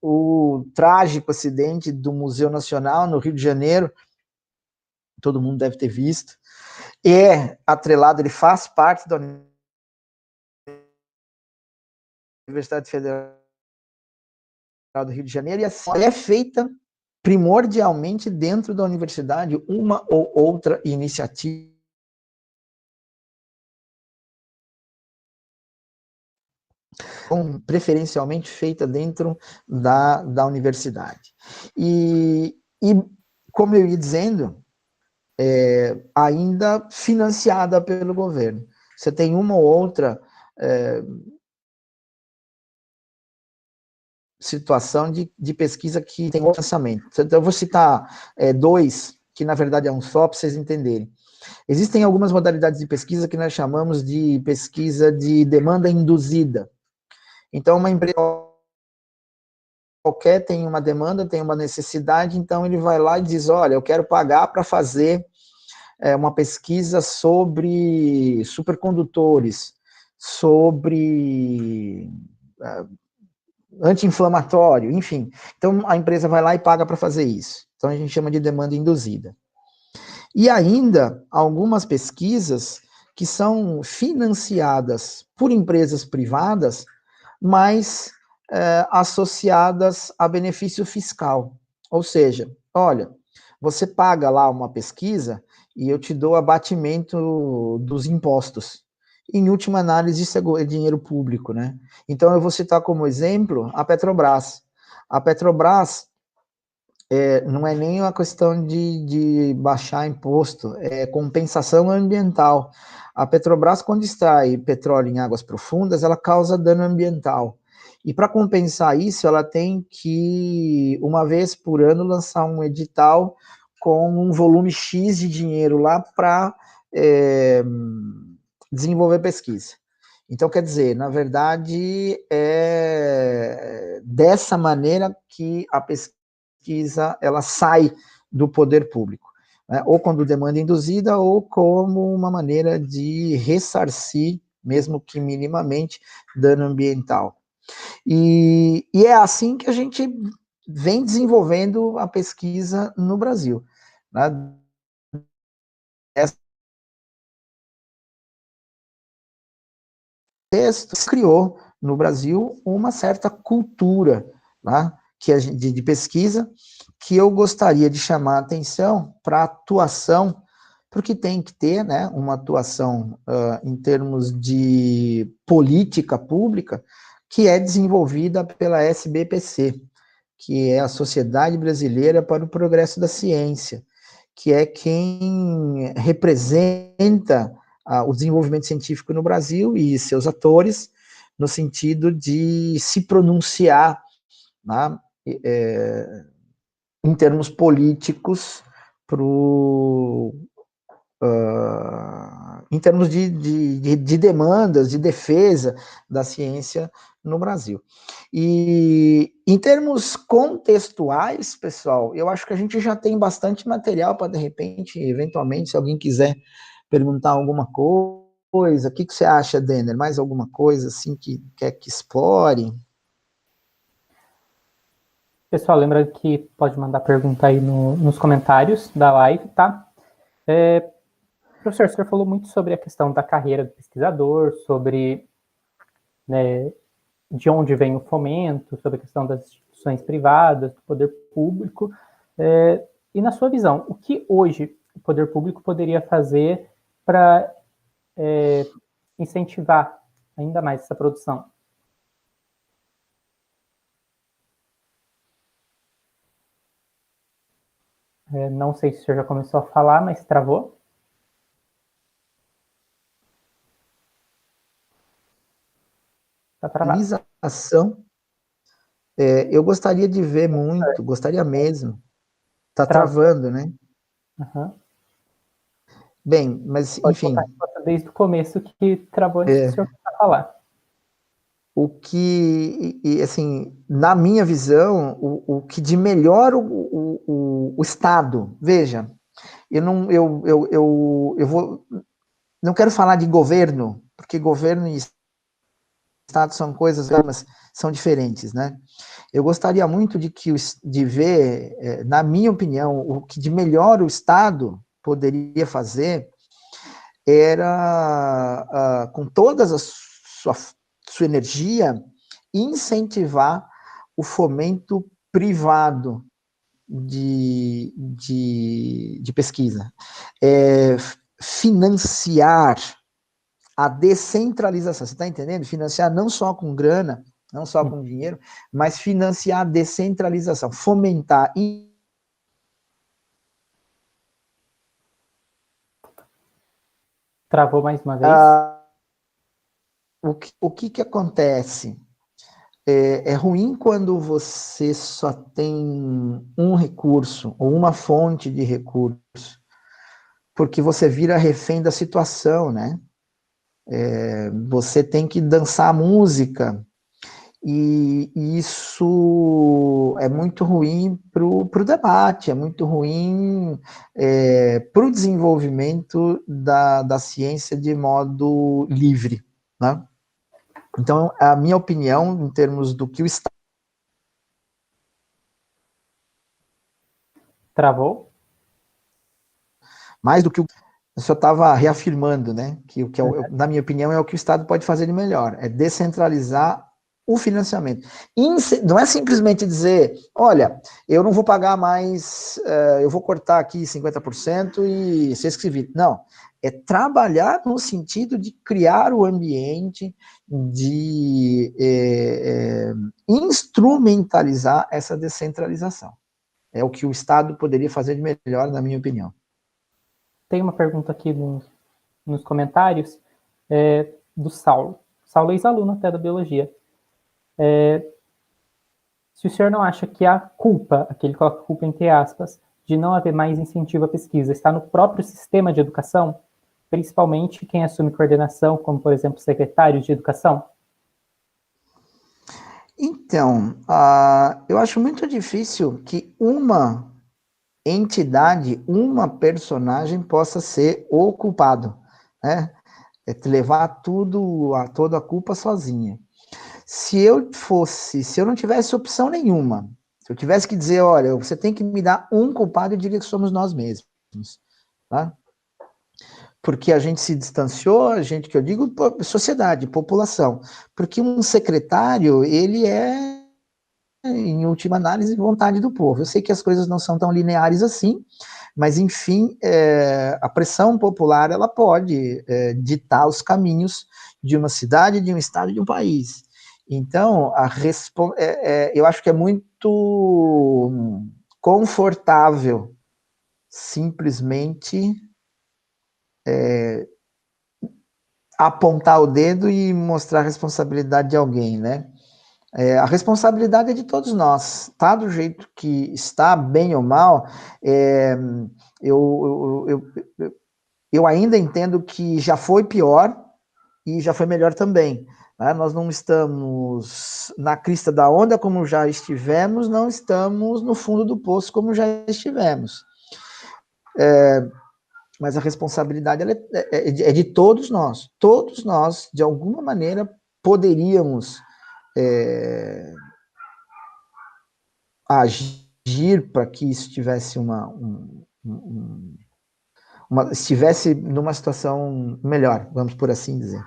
O trágico acidente do Museu Nacional, no Rio de Janeiro, todo mundo deve ter visto, atrelado, ele faz parte da Universidade Federal do Rio de Janeiro, e assim, é feita primordialmente dentro da universidade uma ou outra iniciativa preferencialmente feita dentro da universidade. E como eu ia dizendo, ainda financiada pelo governo. Você tem uma ou outra situação de pesquisa que tem orçamento. Então, eu vou citar dois, que na verdade é um só, para vocês entenderem. Existem algumas modalidades de pesquisa que nós chamamos de pesquisa de demanda induzida. Então, uma empresa qualquer tem uma demanda, tem uma necessidade, então ele vai lá e diz, olha, eu quero pagar para fazer uma pesquisa sobre supercondutores, sobre anti-inflamatório, enfim. Então, a empresa vai lá e paga para fazer isso. Então, a gente chama de demanda induzida. E ainda, algumas pesquisas que são financiadas por empresas privadas, mas associadas a benefício fiscal. Ou seja, olha, você paga lá uma pesquisa e eu te dou abatimento dos impostos. Em última análise, isso é dinheiro público, né? Então, eu vou citar como exemplo a Petrobras. A Petrobras não é nem uma questão de baixar imposto, é compensação ambiental. A Petrobras, quando extrai petróleo em águas profundas, ela causa dano ambiental. E para compensar isso, ela tem que, uma vez por ano, lançar um edital com um volume X de dinheiro lá para desenvolver pesquisa. Então, quer dizer, na verdade, é dessa maneira que a pesquisa ela sai do poder público, né? Ou quando demanda induzida, ou como uma maneira de ressarcir, mesmo que minimamente, dano ambiental. E é assim que a gente vem desenvolvendo a pesquisa no Brasil, né? Texto criou no Brasil uma certa cultura, né, de pesquisa, que eu gostaria de chamar a atenção para a atuação, porque tem que ter, né, uma atuação em termos de política pública, que é desenvolvida pela SBPC, que é a Sociedade Brasileira para o Progresso da Ciência, que é quem representa o desenvolvimento científico no Brasil e seus atores, no sentido de se pronunciar, né, em termos políticos, em termos de demandas, de defesa da ciência no Brasil. E em termos contextuais, pessoal, eu acho que a gente já tem bastante material para, de repente, eventualmente, se alguém quiser perguntar alguma coisa, o que você acha, Denner? Mais alguma coisa assim que quer que explore? Pessoal, lembra que pode mandar pergunta aí nos comentários da live, tá? Professor, o senhor falou muito sobre a questão da carreira do pesquisador, sobre, né, de onde vem o fomento, sobre a questão das instituições privadas, do poder público. E na sua visão, o que hoje o poder público poderia fazer para incentivar ainda mais essa produção? Não sei se o senhor já começou a falar, mas travou. Está travado. Utilização, eu gostaria de ver muito, gostaria mesmo. Está Travou. travando, né? Uhum. Bem, mas Pode enfim, voltar desde o começo que travou antes do senhor começar a falar. o que, assim, na minha visão, o que de melhor o Estado, veja, não quero falar de governo, porque governo e Estado são coisas, mas são diferentes, né? Eu gostaria muito de ver, na minha opinião, o que de melhor o Estado poderia fazer era, com toda a sua energia, incentivar o fomento privado de pesquisa. Financiar a descentralização. Você está entendendo? Financiar não só com grana, não só com dinheiro, mas financiar a descentralização, fomentar. Travou mais uma vez. O que acontece? É ruim quando você só tem um recurso ou uma fonte de recurso, porque você vira refém da situação, né? Você tem que dançar música, e isso é muito ruim para o debate, é muito ruim para o desenvolvimento da ciência de modo livre, né? Então, a minha opinião, em termos do que o Estado... Travou. Mais do que o senhor estava reafirmando, né? Que o que, na minha opinião, é o que o Estado pode fazer de melhor, é descentralizar o financiamento. Não é simplesmente dizer, olha, eu não vou pagar mais, eu vou cortar aqui 50% e vocês que se viram. Não, é trabalhar no sentido de criar o ambiente, de instrumentalizar essa descentralização. É o que o Estado poderia fazer de melhor, na minha opinião. Tem uma pergunta aqui nos comentários do Saulo. Saulo é ex-aluno até da biologia. Se o senhor não acha que a culpa, aqui ele coloca culpa entre aspas, de não haver mais incentivo à pesquisa, está no próprio sistema de educação, principalmente quem assume coordenação, como, por exemplo, secretários de educação? Então, eu acho muito difícil que uma entidade, uma personagem possa ser o culpado, né? Levar toda a culpa sozinha. Se eu não tivesse opção nenhuma, se eu tivesse que dizer, olha, você tem que me dar um culpado, eu diria que somos nós mesmos, tá? Porque a gente se distanciou, a gente, que eu digo, sociedade, população, porque um secretário, ele é, em última análise, vontade do povo. Eu sei que as coisas não são tão lineares assim, mas, enfim, a pressão popular, ela pode ditar os caminhos de uma cidade, de um estado, de um país. Então, eu acho que é muito confortável simplesmente apontar o dedo e mostrar a responsabilidade de alguém, né? A responsabilidade é de todos nós, tá? Do jeito que está, bem ou mal, eu ainda entendo que já foi pior e já foi melhor também. Né? Nós não estamos na crista da onda como já estivemos, não estamos no fundo do poço como já estivemos. Mas a responsabilidade é de todos nós. Todos nós, de alguma maneira, poderíamos agir para que isso tivesse estivesse numa situação melhor, vamos por assim dizer.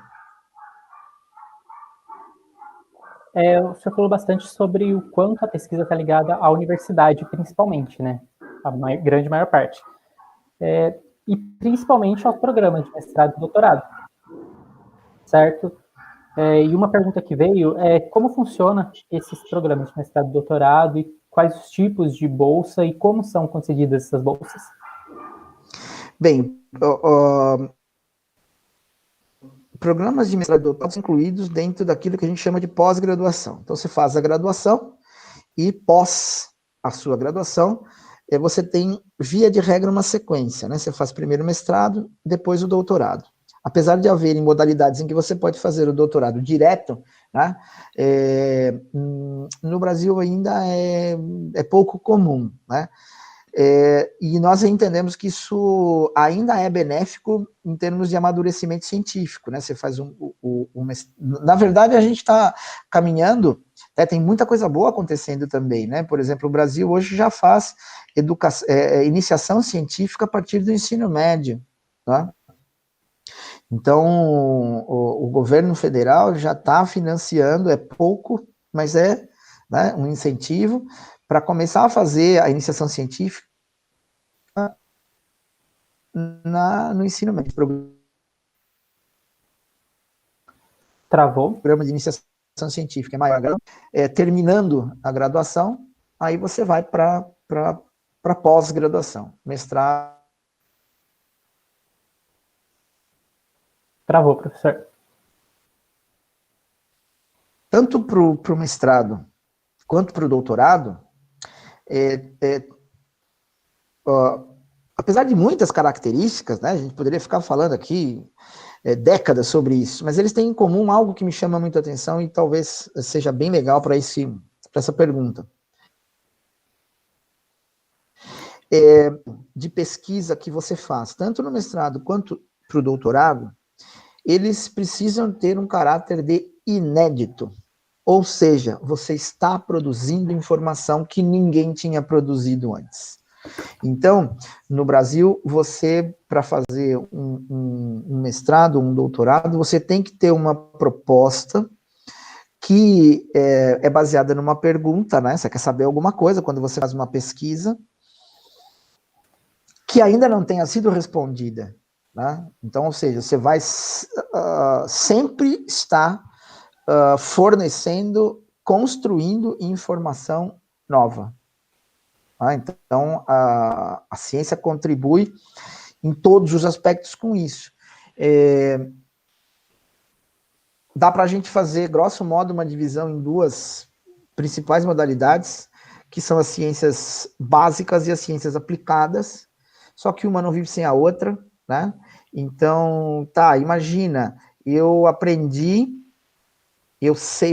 O senhor falou bastante sobre o quanto a pesquisa está ligada à universidade, principalmente, né? A grande maior parte. E principalmente aos programas de mestrado e doutorado, certo? E uma pergunta que veio é como funciona esses programas de mestrado e doutorado e quais os tipos de bolsa e como são concedidas essas bolsas? Bem, programas de mestrado e doutorado são incluídos dentro daquilo que a gente chama de pós-graduação. Então, você faz a graduação e pós a sua graduação, você tem, via de regra, uma sequência, né? Você faz primeiro o mestrado, depois o doutorado. Apesar de haverem modalidades em que você pode fazer o doutorado direto, né? No Brasil ainda é pouco comum, né? E nós entendemos que isso ainda é benéfico em termos de amadurecimento científico, né? Você faz na verdade, a gente está caminhando, né? Tem muita coisa boa acontecendo também, né? Por exemplo, o Brasil hoje já faz iniciação científica a partir do ensino médio, tá? Então, o governo federal já está financiando, é pouco, mas né, um incentivo para começar a fazer a iniciação científica no ensino médio. Travou? Programa de iniciação científica é maior. Terminando a graduação, aí você vai para pós-graduação, mestrado. Travou, professor. Tanto para o mestrado quanto para o doutorado, apesar de muitas características, né, a gente poderia ficar falando aqui décadas sobre isso, mas eles têm em comum algo que me chama muita atenção e talvez seja bem legal para essa pergunta. De pesquisa que você faz, tanto no mestrado quanto para o doutorado, eles precisam ter um caráter de inédito. Ou seja, você está produzindo informação que ninguém tinha produzido antes. Então, no Brasil, você, para fazer um mestrado, um doutorado, você tem que ter uma proposta que é baseada numa pergunta, né? Você quer saber alguma coisa quando você faz uma pesquisa que ainda não tenha sido respondida, né? Então, ou seja, você vai sempre estar fornecendo, construindo informação nova. Então, a ciência contribui em todos os aspectos com isso. Dá para a gente fazer, grosso modo, uma divisão em duas principais modalidades, que são as ciências básicas e as ciências aplicadas, só que uma não vive sem a outra, né? Então, imagina, eu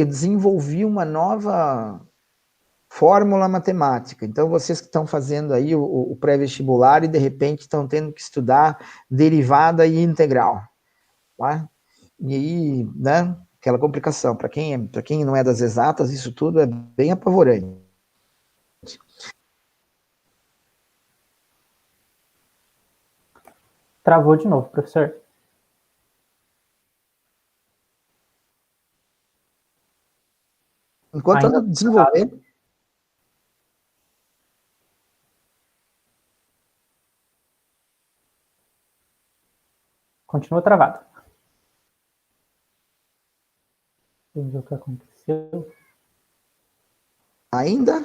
desenvolvi uma nova fórmula matemática. Então, vocês que estão fazendo aí o pré-vestibular e, de repente, estão tendo que estudar derivada e integral. Tá? E aí, né, aquela complicação. Para quem não é das exatas, isso tudo é bem apavorante. Travou de novo, professor. Enquanto Ainda eu desenvolver... Continua travado. Vamos ver o que aconteceu. Ainda?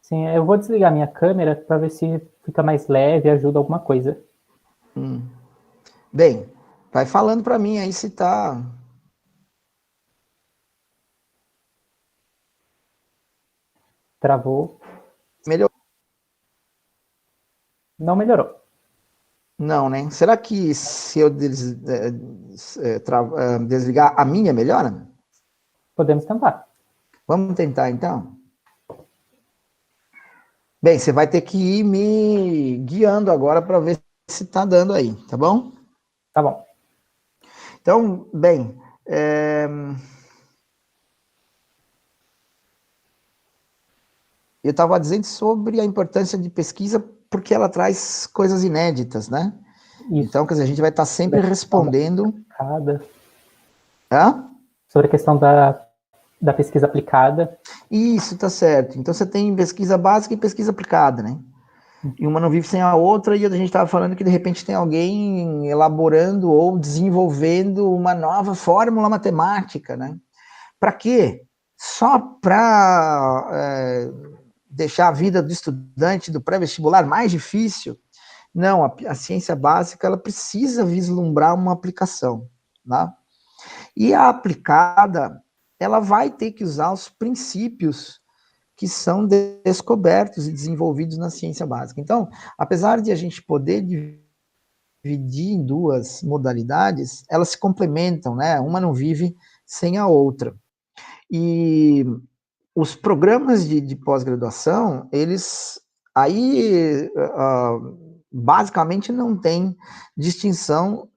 Sim, eu vou desligar minha câmera para ver se fica mais leve e ajuda alguma coisa. Bem, vai falando para mim aí se tá... Travou. Melhorou. Não melhorou. Não, né? Será que se eu desligar a minha melhora? Podemos tentar. Vamos tentar, então? Bem, você vai ter que ir me guiando agora para ver se está dando aí, tá bom? Tá bom. Então, bem, eu estava dizendo sobre a importância de pesquisa porque ela traz coisas inéditas, né? Isso. Então, quer dizer, a gente vai estar sempre respondendo... Hã? Sobre a questão da pesquisa aplicada. Isso, tá certo. Então, você tem pesquisa básica e pesquisa aplicada, né? E uma não vive sem a outra, e a gente estava falando que, de repente, tem alguém elaborando ou desenvolvendo uma nova fórmula matemática, né? Para quê? Só para deixar a vida do estudante do pré-vestibular mais difícil? Não, a ciência básica ela precisa vislumbrar uma aplicação, né? E a aplicada, ela vai ter que usar os princípios que são descobertos e desenvolvidos na ciência básica. Então, apesar de a gente poder dividir em duas modalidades, elas se complementam, né? Uma não vive sem a outra. E os programas de pós-graduação, eles aí basicamente não tem distinção,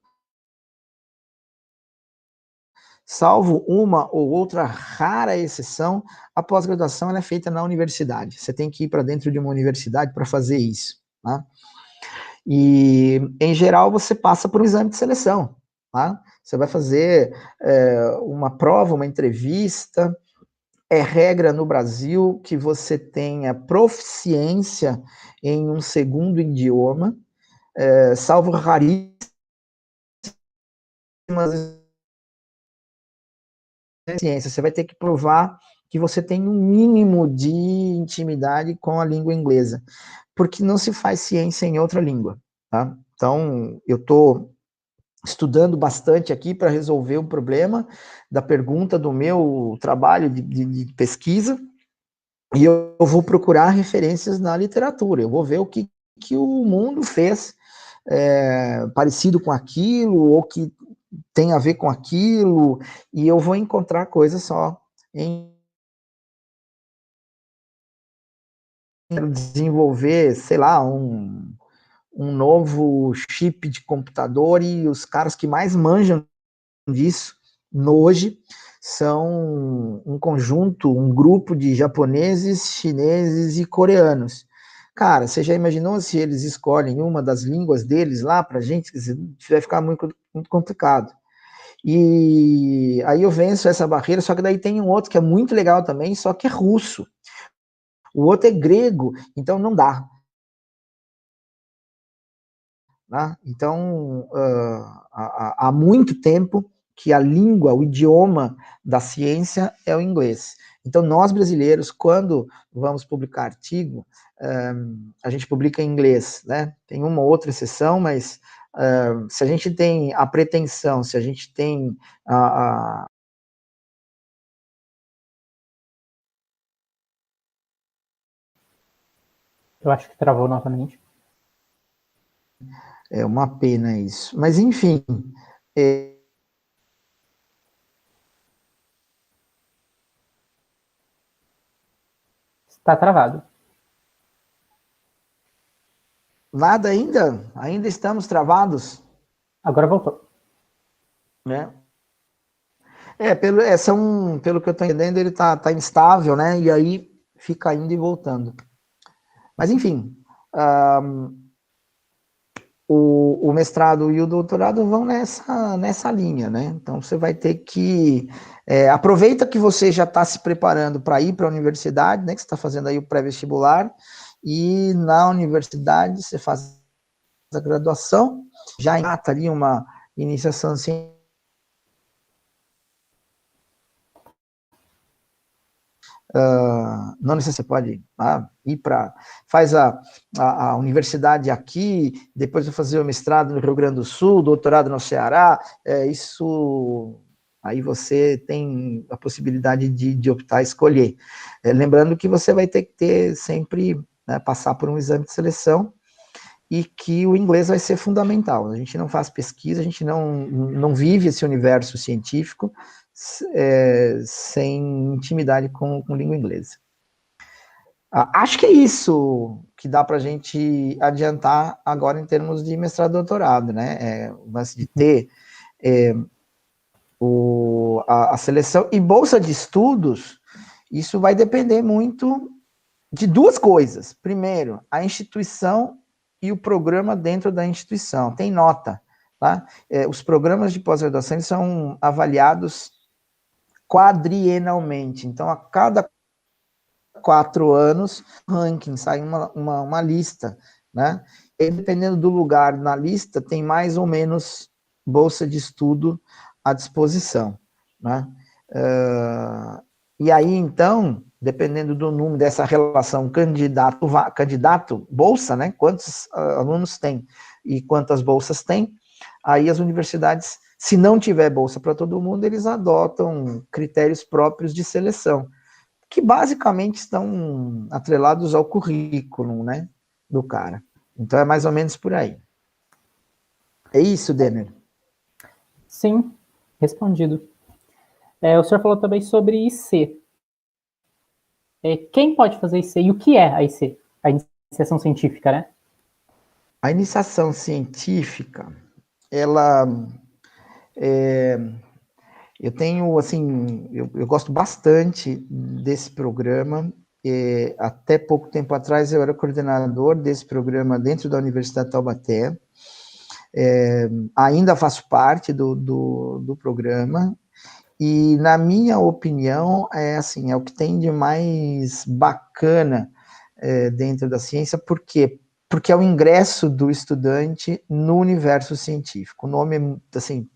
salvo uma ou outra rara exceção. A pós-graduação ela é feita na universidade. Você tem que ir para dentro de uma universidade para fazer isso, né? E, em geral, você passa por um exame de seleção, tá? Você vai fazer uma prova, uma entrevista. É regra no Brasil que você tenha proficiência em um segundo idioma, salvo raríssimas ciências. Você vai ter que provar que você tem um mínimo de intimidade com a língua inglesa, porque não se faz ciência em outra língua, tá? Então, eu estou estudando bastante aqui para resolver o problema da pergunta do meu trabalho de pesquisa, e eu vou procurar referências na literatura, eu vou ver o que o mundo fez parecido com aquilo, ou que tem a ver com aquilo, e eu vou encontrar coisas só em desenvolver, sei lá, um novo chip de computador, e os caras que mais manjam disso hoje são um conjunto, um grupo de japoneses, chineses e coreanos. Cara, você já imaginou se eles escolhem uma das línguas deles lá pra gente? Vai ficar muito, muito complicado. E aí eu venço essa barreira, só que daí tem um outro que é muito legal também, só que é russo. O outro é grego, então não dá. Né? Então, há muito tempo que a língua, o idioma da ciência é o inglês. Então, nós brasileiros, quando vamos publicar artigo, a gente publica em inglês, né? Tem uma ou outra exceção, mas se a gente tem a pretensão, se a gente tem Eu acho que travou novamente. É uma pena isso. Mas, enfim, Está travado. nada ainda? Ainda estamos travados? Agora voltou. Né? Pelo que eu estou entendendo, ele tá instável, né? E aí fica indo e voltando. Mas, enfim, o mestrado e o doutorado vão nessa linha, né? Então, você vai ter que... aproveita que você já está se preparando para ir para a universidade, né? Que você está fazendo aí o pré-vestibular, e na universidade você faz a graduação, já engata ali uma iniciação científica. Não necessariamente você pode ir para... Faz a universidade aqui, depois vai fazer o mestrado no Rio Grande do Sul, doutorado no Ceará, isso... Aí você tem a possibilidade de optar, escolher. Lembrando que você vai ter que ter sempre, né, passar por um exame de seleção, e que o inglês vai ser fundamental. A gente não faz pesquisa, a gente não vive esse universo científico sem intimidade com língua inglesa. Acho que é isso que dá para a gente adiantar agora em termos de mestrado e doutorado, né? O lance de ter a seleção e bolsa de estudos, isso vai depender muito de duas coisas. Primeiro, a instituição e o programa dentro da instituição. Tem nota, tá? Os programas de pós-graduação são avaliados quadrienalmente. Então, a cada 4 anos, ranking, sai uma lista, né? E dependendo do lugar na lista, tem mais ou menos bolsa de estudo à disposição, né? E aí, então, dependendo do número dessa relação candidato-bolsa, né? Quantos alunos tem e quantas bolsas tem, aí as universidades, se não tiver bolsa para todo mundo, eles adotam critérios próprios de seleção, que basicamente estão atrelados ao currículo, né, do cara. Então é mais ou menos por aí. É isso, Denner? Sim, respondido. O senhor falou também sobre IC. Quem pode fazer IC e o que é a IC? A iniciação científica, né? A iniciação científica, ela... eu tenho, assim, eu gosto bastante desse programa. Até pouco tempo atrás eu era coordenador desse programa dentro da Universidade de Taubaté. Ainda faço parte do programa, e na minha opinião, assim, é o que tem de mais bacana dentro da ciência. Por quê? Porque é o ingresso do estudante no universo científico. O nome é, assim,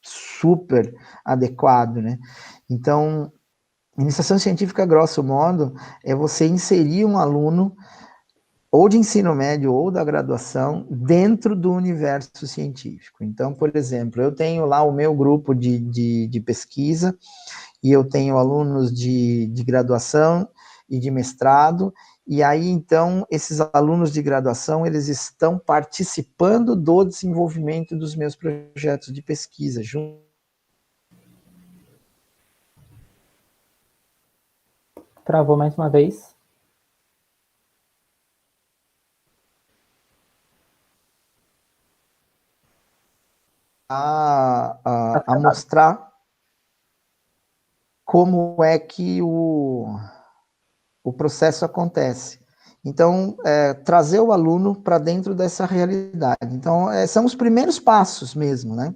super adequado, né? Então, iniciação científica, grosso modo, é você inserir um aluno ou de ensino médio ou da graduação dentro do universo científico. Então, por exemplo, eu tenho lá o meu grupo de pesquisa, e eu tenho alunos de graduação e de mestrado, e aí, então, esses alunos de graduação, eles estão participando do desenvolvimento dos meus projetos de pesquisa, junto. Travou mais uma vez. A mostrar como é que o processo acontece. Então, trazer o aluno para dentro dessa realidade. Então, são os primeiros passos mesmo, né?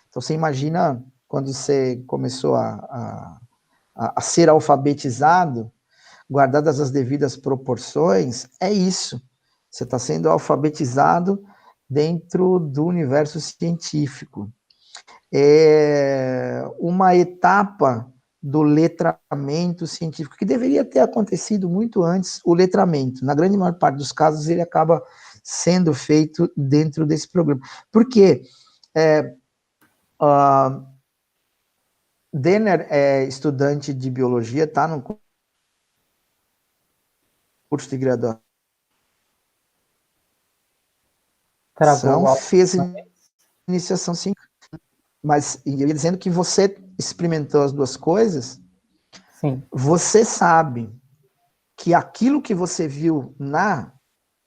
Então, você imagina quando você começou a ser alfabetizado, guardadas as devidas proporções, é isso. Você está sendo alfabetizado dentro do universo científico. É uma etapa do letramento científico, que deveria ter acontecido muito antes, o letramento. Na grande maior parte dos casos, ele acaba sendo feito dentro desse programa. Por quê? Denner é estudante de biologia, está no curso de graduação, Travou o áudio. fez iniciação científica. Mas eu ia dizendo que você experimentou as duas coisas. Sim. Você sabe que aquilo que você viu na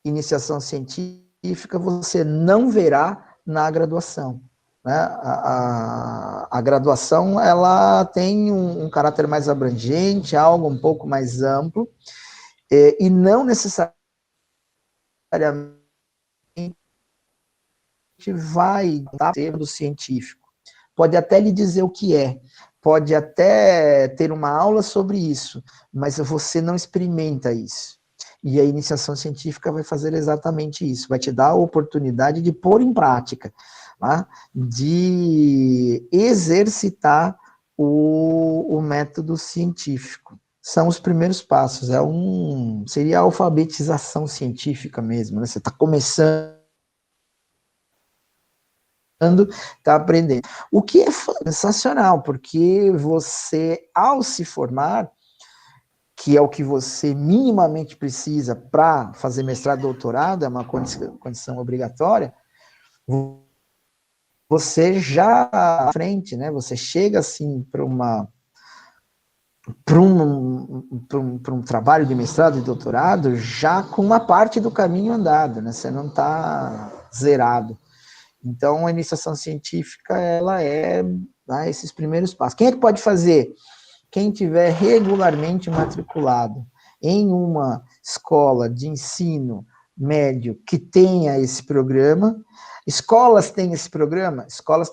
iniciação científica, você não verá na graduação, né? A graduação, ela tem um caráter mais abrangente, algo um pouco mais amplo, e não necessariamente vai dar termo científico. Pode até lhe dizer o que é, pode até ter uma aula sobre isso, mas você não experimenta isso. E a iniciação científica vai fazer exatamente isso, vai te dar a oportunidade de pôr em prática, tá? De exercitar o método científico. São os primeiros passos, seria a alfabetização científica mesmo, né? Você está começando, está aprendendo. O que é sensacional, porque você, ao se formar, que é o que você minimamente precisa para fazer mestrado e doutorado, é uma condição obrigatória, você já à frente, né? Você chega assim para um trabalho de mestrado e doutorado já com uma parte do caminho andado, né? Você não está zerado. Então, a iniciação científica, ela dá esses primeiros passos. Quem é que pode fazer? Quem tiver regularmente matriculado. em uma escola de ensino médio que tenha esse programa. Escolas têm esse programa? Escolas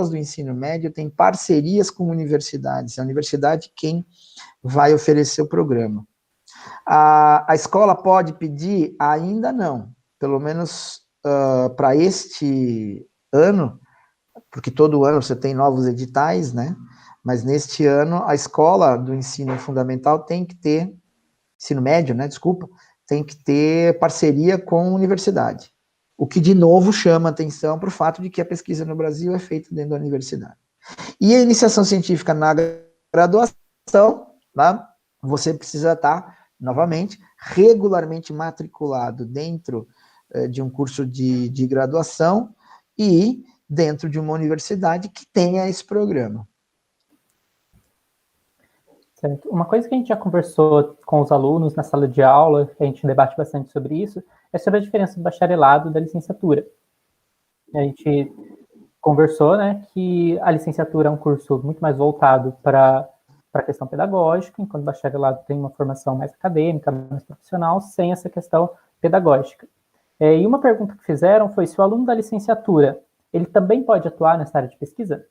do ensino médio têm parcerias com universidades. A universidade quem vai oferecer o programa. A escola pode pedir? Ainda não. Pelo menos para este ano, porque todo ano você tem novos editais, né? Mas neste ano a escola do ensino fundamental tem que ter, ensino médio, né? Desculpa, tem que ter parceria com a universidade. O que, de novo, chama atenção para o fato de que a pesquisa no Brasil é feita dentro da universidade. E a iniciação científica na graduação, tá? Você precisa estar, novamente, regularmente matriculado dentro de um curso de graduação e dentro de uma universidade que tenha esse programa. Certo. Uma coisa que a gente já conversou com os alunos na sala de aula, a gente debate bastante sobre isso, é sobre a diferença do bacharelado e da licenciatura. A gente conversou, né, que a licenciatura é um curso muito mais voltado para a questão pedagógica, enquanto o bacharelado tem uma formação mais acadêmica, mais profissional, sem essa questão pedagógica. E uma pergunta que fizeram foi se o aluno da licenciatura, ele também pode atuar nessa área de pesquisa?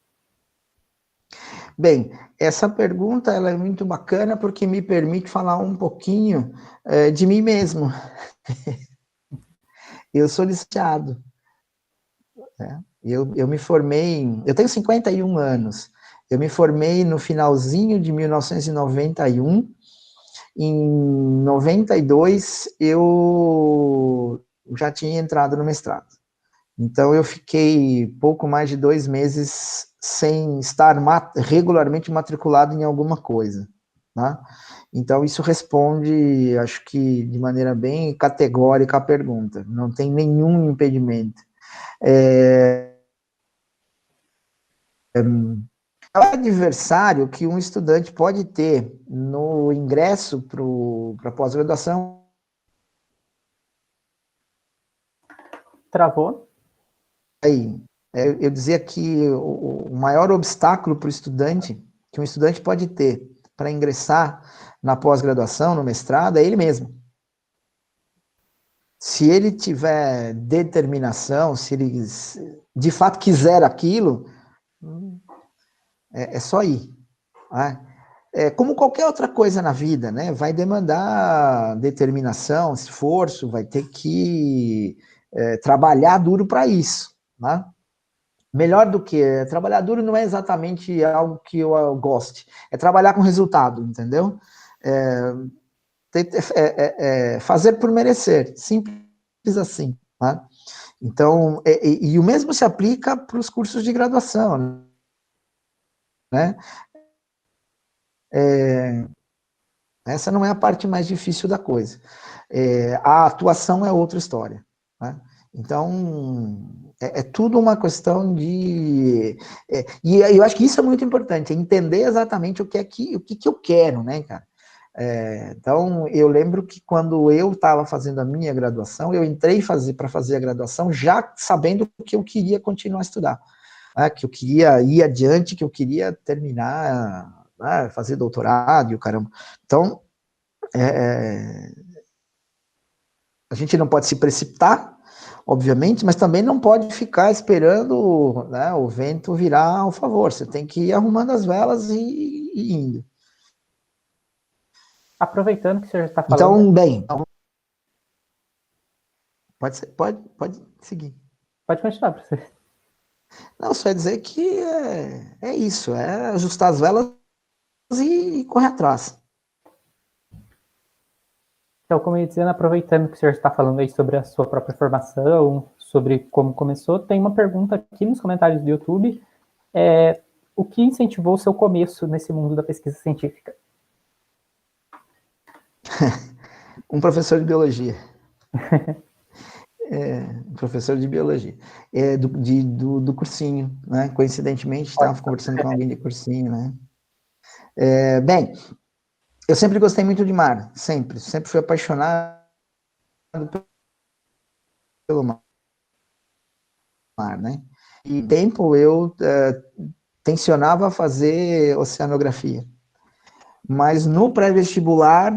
Bem, essa pergunta ela é muito bacana porque me permite falar um pouquinho de mim mesmo. Eu sou licenciado. Né? Eu me formei, eu tenho 51 anos, eu me formei no finalzinho de 1991, em 92 eu já tinha entrado no mestrado. Então eu fiquei pouco mais de 2 meses sem estar regularmente matriculado em alguma coisa. Né? Então isso responde, acho que de maneira bem categórica a pergunta, não tem nenhum impedimento. O adversário que um estudante pode ter no ingresso para a pós-graduação. Travou? Aí, eu dizia que o maior obstáculo para o estudante, que um estudante pode ter para ingressar na pós-graduação, no mestrado, é ele mesmo. Se ele tiver determinação, se ele de fato quiser aquilo, é só ir. Né? Como qualquer outra coisa na vida, né? Vai demandar determinação, esforço, vai ter que trabalhar duro para isso. Né? Melhor do que trabalhar duro não é exatamente algo que eu goste, é trabalhar com resultado, entendeu? Fazer por merecer, simples assim. Né? Então, e o mesmo se aplica para os cursos de graduação, né? Essa não é a parte mais difícil da coisa. A atuação é outra história. Né? Então, tudo uma questão de... e eu acho que isso é muito importante, é entender exatamente o que eu quero, né, cara? Então, eu lembro que quando eu estava fazendo a minha graduação, eu entrei para fazer a graduação já sabendo que eu queria continuar a estudar, né? Que eu queria ir adiante, que eu queria terminar... fazer doutorado e o caramba. Então, a gente não pode se precipitar, obviamente, mas também não pode ficar esperando, né, o vento virar ao favor. Você tem que ir arrumando as velas e indo. Aproveitando que você já está falando... Então, bem, pode seguir. Pode continuar, professor. Não, só é dizer que é isso, é ajustar as velas e correr atrás. Então, como eu ia dizendo, aproveitando que o senhor está falando aí sobre a sua própria formação, sobre como começou, tem uma pergunta aqui nos comentários do YouTube. O que incentivou o seu começo nesse mundo da pesquisa científica? Um professor de biologia. Professor de biologia. Do cursinho, né? Coincidentemente, estava conversando com alguém de cursinho, né? Bem, eu sempre gostei muito de mar, sempre fui apaixonado pelo mar, né? E tempo eu tensionava fazer oceanografia. mas no pré-vestibular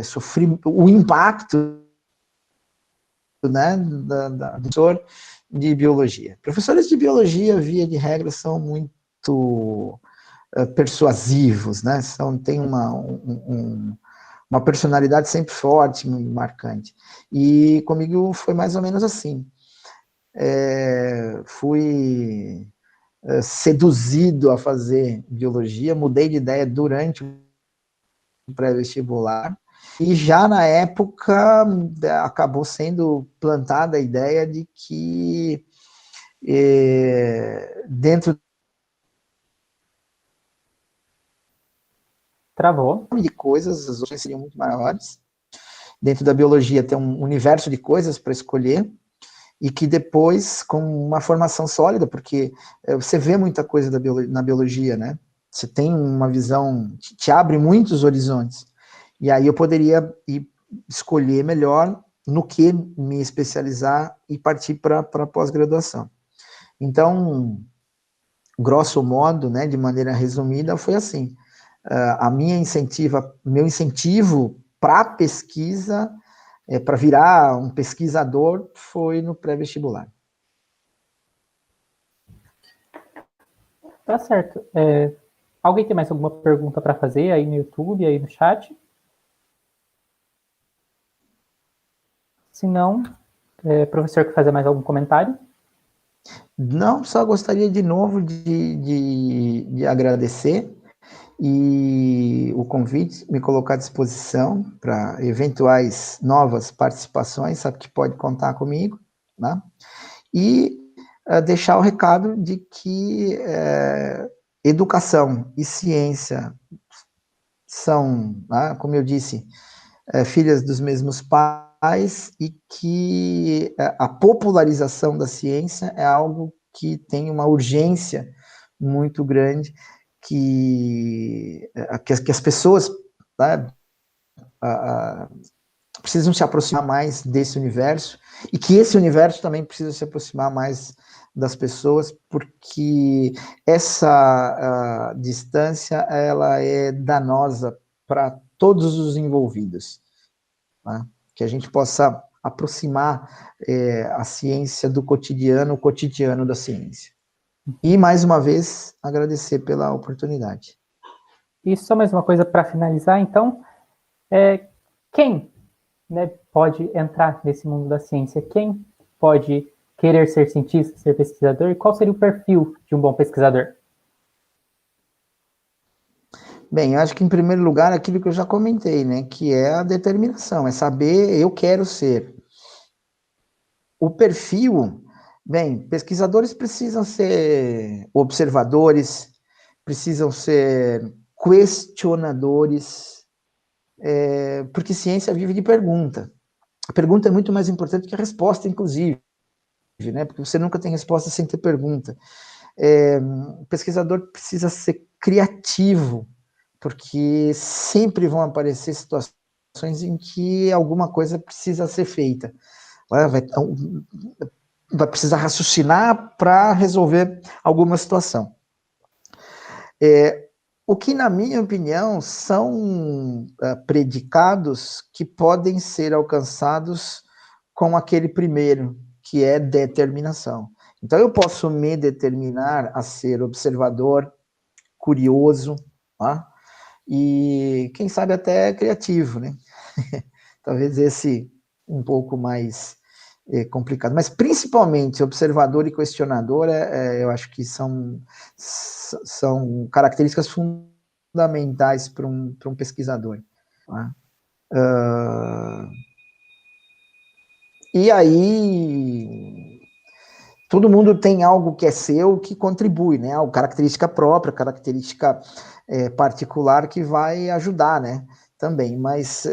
sofri o impacto, né, da professor de biologia. Professores de biologia, via de regra, são muito persuasivos, né? Tem uma personalidade sempre forte, marcante. E comigo foi mais ou menos assim. Fui seduzido a fazer biologia, mudei de ideia durante o pré-vestibular, e já na época acabou sendo plantada a ideia de que dentro Travou. de coisas, as opções seriam muito maiores. Dentro da biologia tem um universo de coisas para escolher, e que depois, com uma formação sólida, porque você vê muita coisa na biologia, né? Você tem uma visão, te abre muitos horizontes. E aí eu poderia escolher melhor no que me especializar e partir para a pós-graduação. Então, grosso modo, né, de maneira resumida, foi assim. Meu incentivo para a pesquisa, para virar um pesquisador, foi no pré-vestibular. Tá certo. Alguém tem mais alguma pergunta para fazer aí no YouTube, aí no chat? Se não, professor, quer fazer mais algum comentário? Não, só gostaria de novo de agradecer e o convite, me colocar à disposição para eventuais novas participações, sabe que pode contar comigo, né? E deixar o recado de que educação e ciência são, né, como eu disse, filhas dos mesmos pais, e que a popularização da ciência é algo que tem uma urgência muito grande, que as pessoas, né, precisam se aproximar mais desse universo, e que esse universo também precisa se aproximar mais das pessoas, porque essa distância ela é danosa para todos os envolvidos, né? Que a gente possa aproximar a ciência do cotidiano, o cotidiano da ciência. E, mais uma vez, agradecer pela oportunidade. E só mais uma coisa para finalizar, então. Quem, né, pode entrar nesse mundo da ciência? Quem pode querer ser cientista, ser pesquisador? E qual seria o perfil de um bom pesquisador? Bem, eu acho que, em primeiro lugar, aquilo que eu já comentei, né, que é a determinação, é saber, eu quero ser. O perfil, bem, pesquisadores precisam ser observadores, precisam ser questionadores, porque ciência vive de pergunta. A pergunta é muito mais importante que a resposta, inclusive, né, porque você nunca tem resposta sem ter pergunta. O pesquisador precisa ser criativo, porque sempre vão aparecer situações em que alguma coisa precisa ser feita. Vai precisar raciocinar para resolver alguma situação. O que, na minha opinião, são predicados que podem ser alcançados com aquele primeiro, que é determinação. Então, eu posso me determinar a ser observador, curioso, tá? E, quem sabe, até criativo, né? Talvez esse um pouco mais complicado. Mas, principalmente, observador e questionador, eu acho que são características fundamentais para um pesquisador. Tá? E aí, todo mundo tem algo que é seu, que contribui, né? A característica própria, característica particular, que vai ajudar, né? Também, mas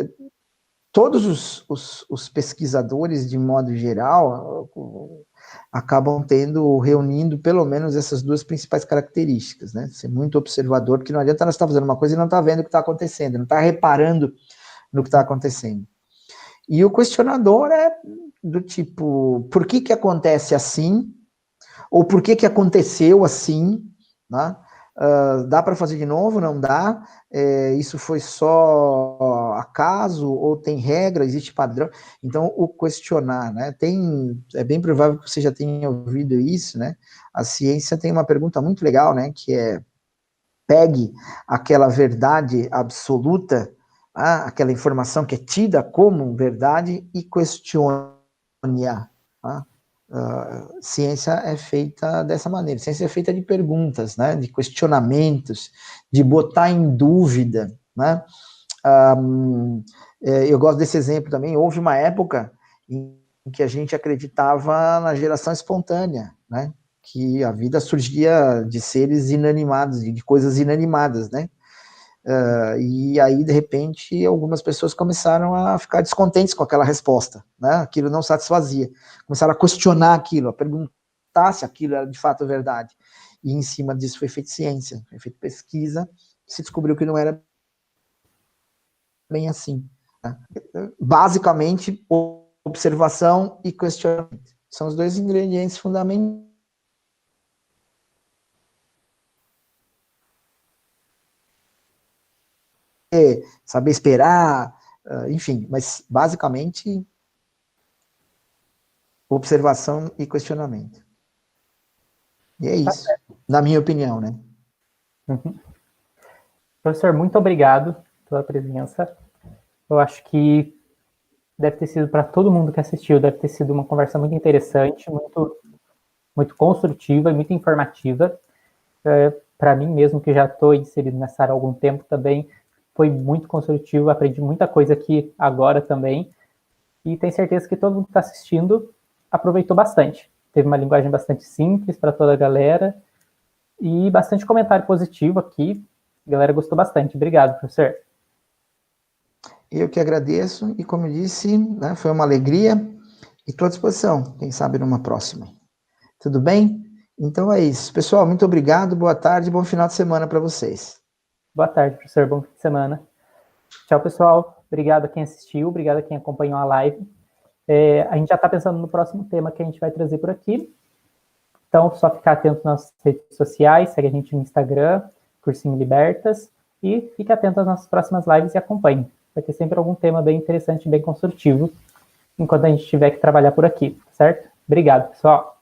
todos os pesquisadores, de modo geral, acabam reunindo pelo menos essas duas principais características, né? Ser muito observador, porque não adianta nós estar fazendo uma coisa e não estar vendo o que está acontecendo, não estar reparando no que está acontecendo. E o questionador é do tipo, por que acontece assim? Ou por que aconteceu assim? Né? Dá para fazer de novo? Não dá? Isso foi só acaso? Ou tem regra? Existe padrão? Então, o questionar, né? É bem provável que você já tenha ouvido isso, né? A ciência tem uma pergunta muito legal, né? Que é: pegue aquela verdade absoluta, aquela informação que é tida como verdade, e questione-a. Tá? Ciência é feita dessa maneira. Ciência é feita de perguntas, né? De questionamentos, de botar em dúvida, né? Eu gosto desse exemplo também. Houve uma época em que a gente acreditava na geração espontânea, né? Que a vida surgia de seres inanimados, de coisas inanimadas, né? E aí, de repente, algumas pessoas começaram a ficar descontentes com aquela resposta, né? Aquilo não satisfazia. Começaram a questionar aquilo, a perguntar se aquilo era de fato verdade. E em cima disso foi feita ciência, foi feita pesquisa, se descobriu que não era bem assim. Né? Basicamente, observação e questionamento. São os dois ingredientes fundamentais. Saber esperar, enfim, mas basicamente observação e questionamento. E é isso, na minha opinião, né? Uhum. Professor, muito obrigado pela presença. Eu acho que deve ter sido para todo mundo que assistiu, deve ter sido uma conversa muito interessante, muito construtiva e muito informativa. Para mim mesmo, que já estou inserido nessa área há algum tempo também, foi muito construtivo, aprendi muita coisa aqui agora também, e tenho certeza que todo mundo que está assistindo aproveitou bastante. Teve uma linguagem bastante simples para toda a galera, e bastante comentário positivo aqui. A galera gostou bastante. Obrigado, professor. Eu que agradeço, e como eu disse, né, foi uma alegria, e estou à disposição, quem sabe numa próxima. Tudo bem? Então é isso. Pessoal, muito obrigado, boa tarde, bom final de semana para vocês. Boa tarde, professor. Bom fim de semana. Tchau, pessoal. Obrigado a quem assistiu, obrigado a quem acompanhou a live. A gente já está pensando no próximo tema que a gente vai trazer por aqui. Então, só ficar atento nas redes sociais, segue a gente no Instagram, Cursinho Libertas, e fique atento às nossas próximas lives e acompanhe. Vai ter sempre algum tema bem interessante, bem construtivo, enquanto a gente tiver que trabalhar por aqui, certo? Obrigado, pessoal.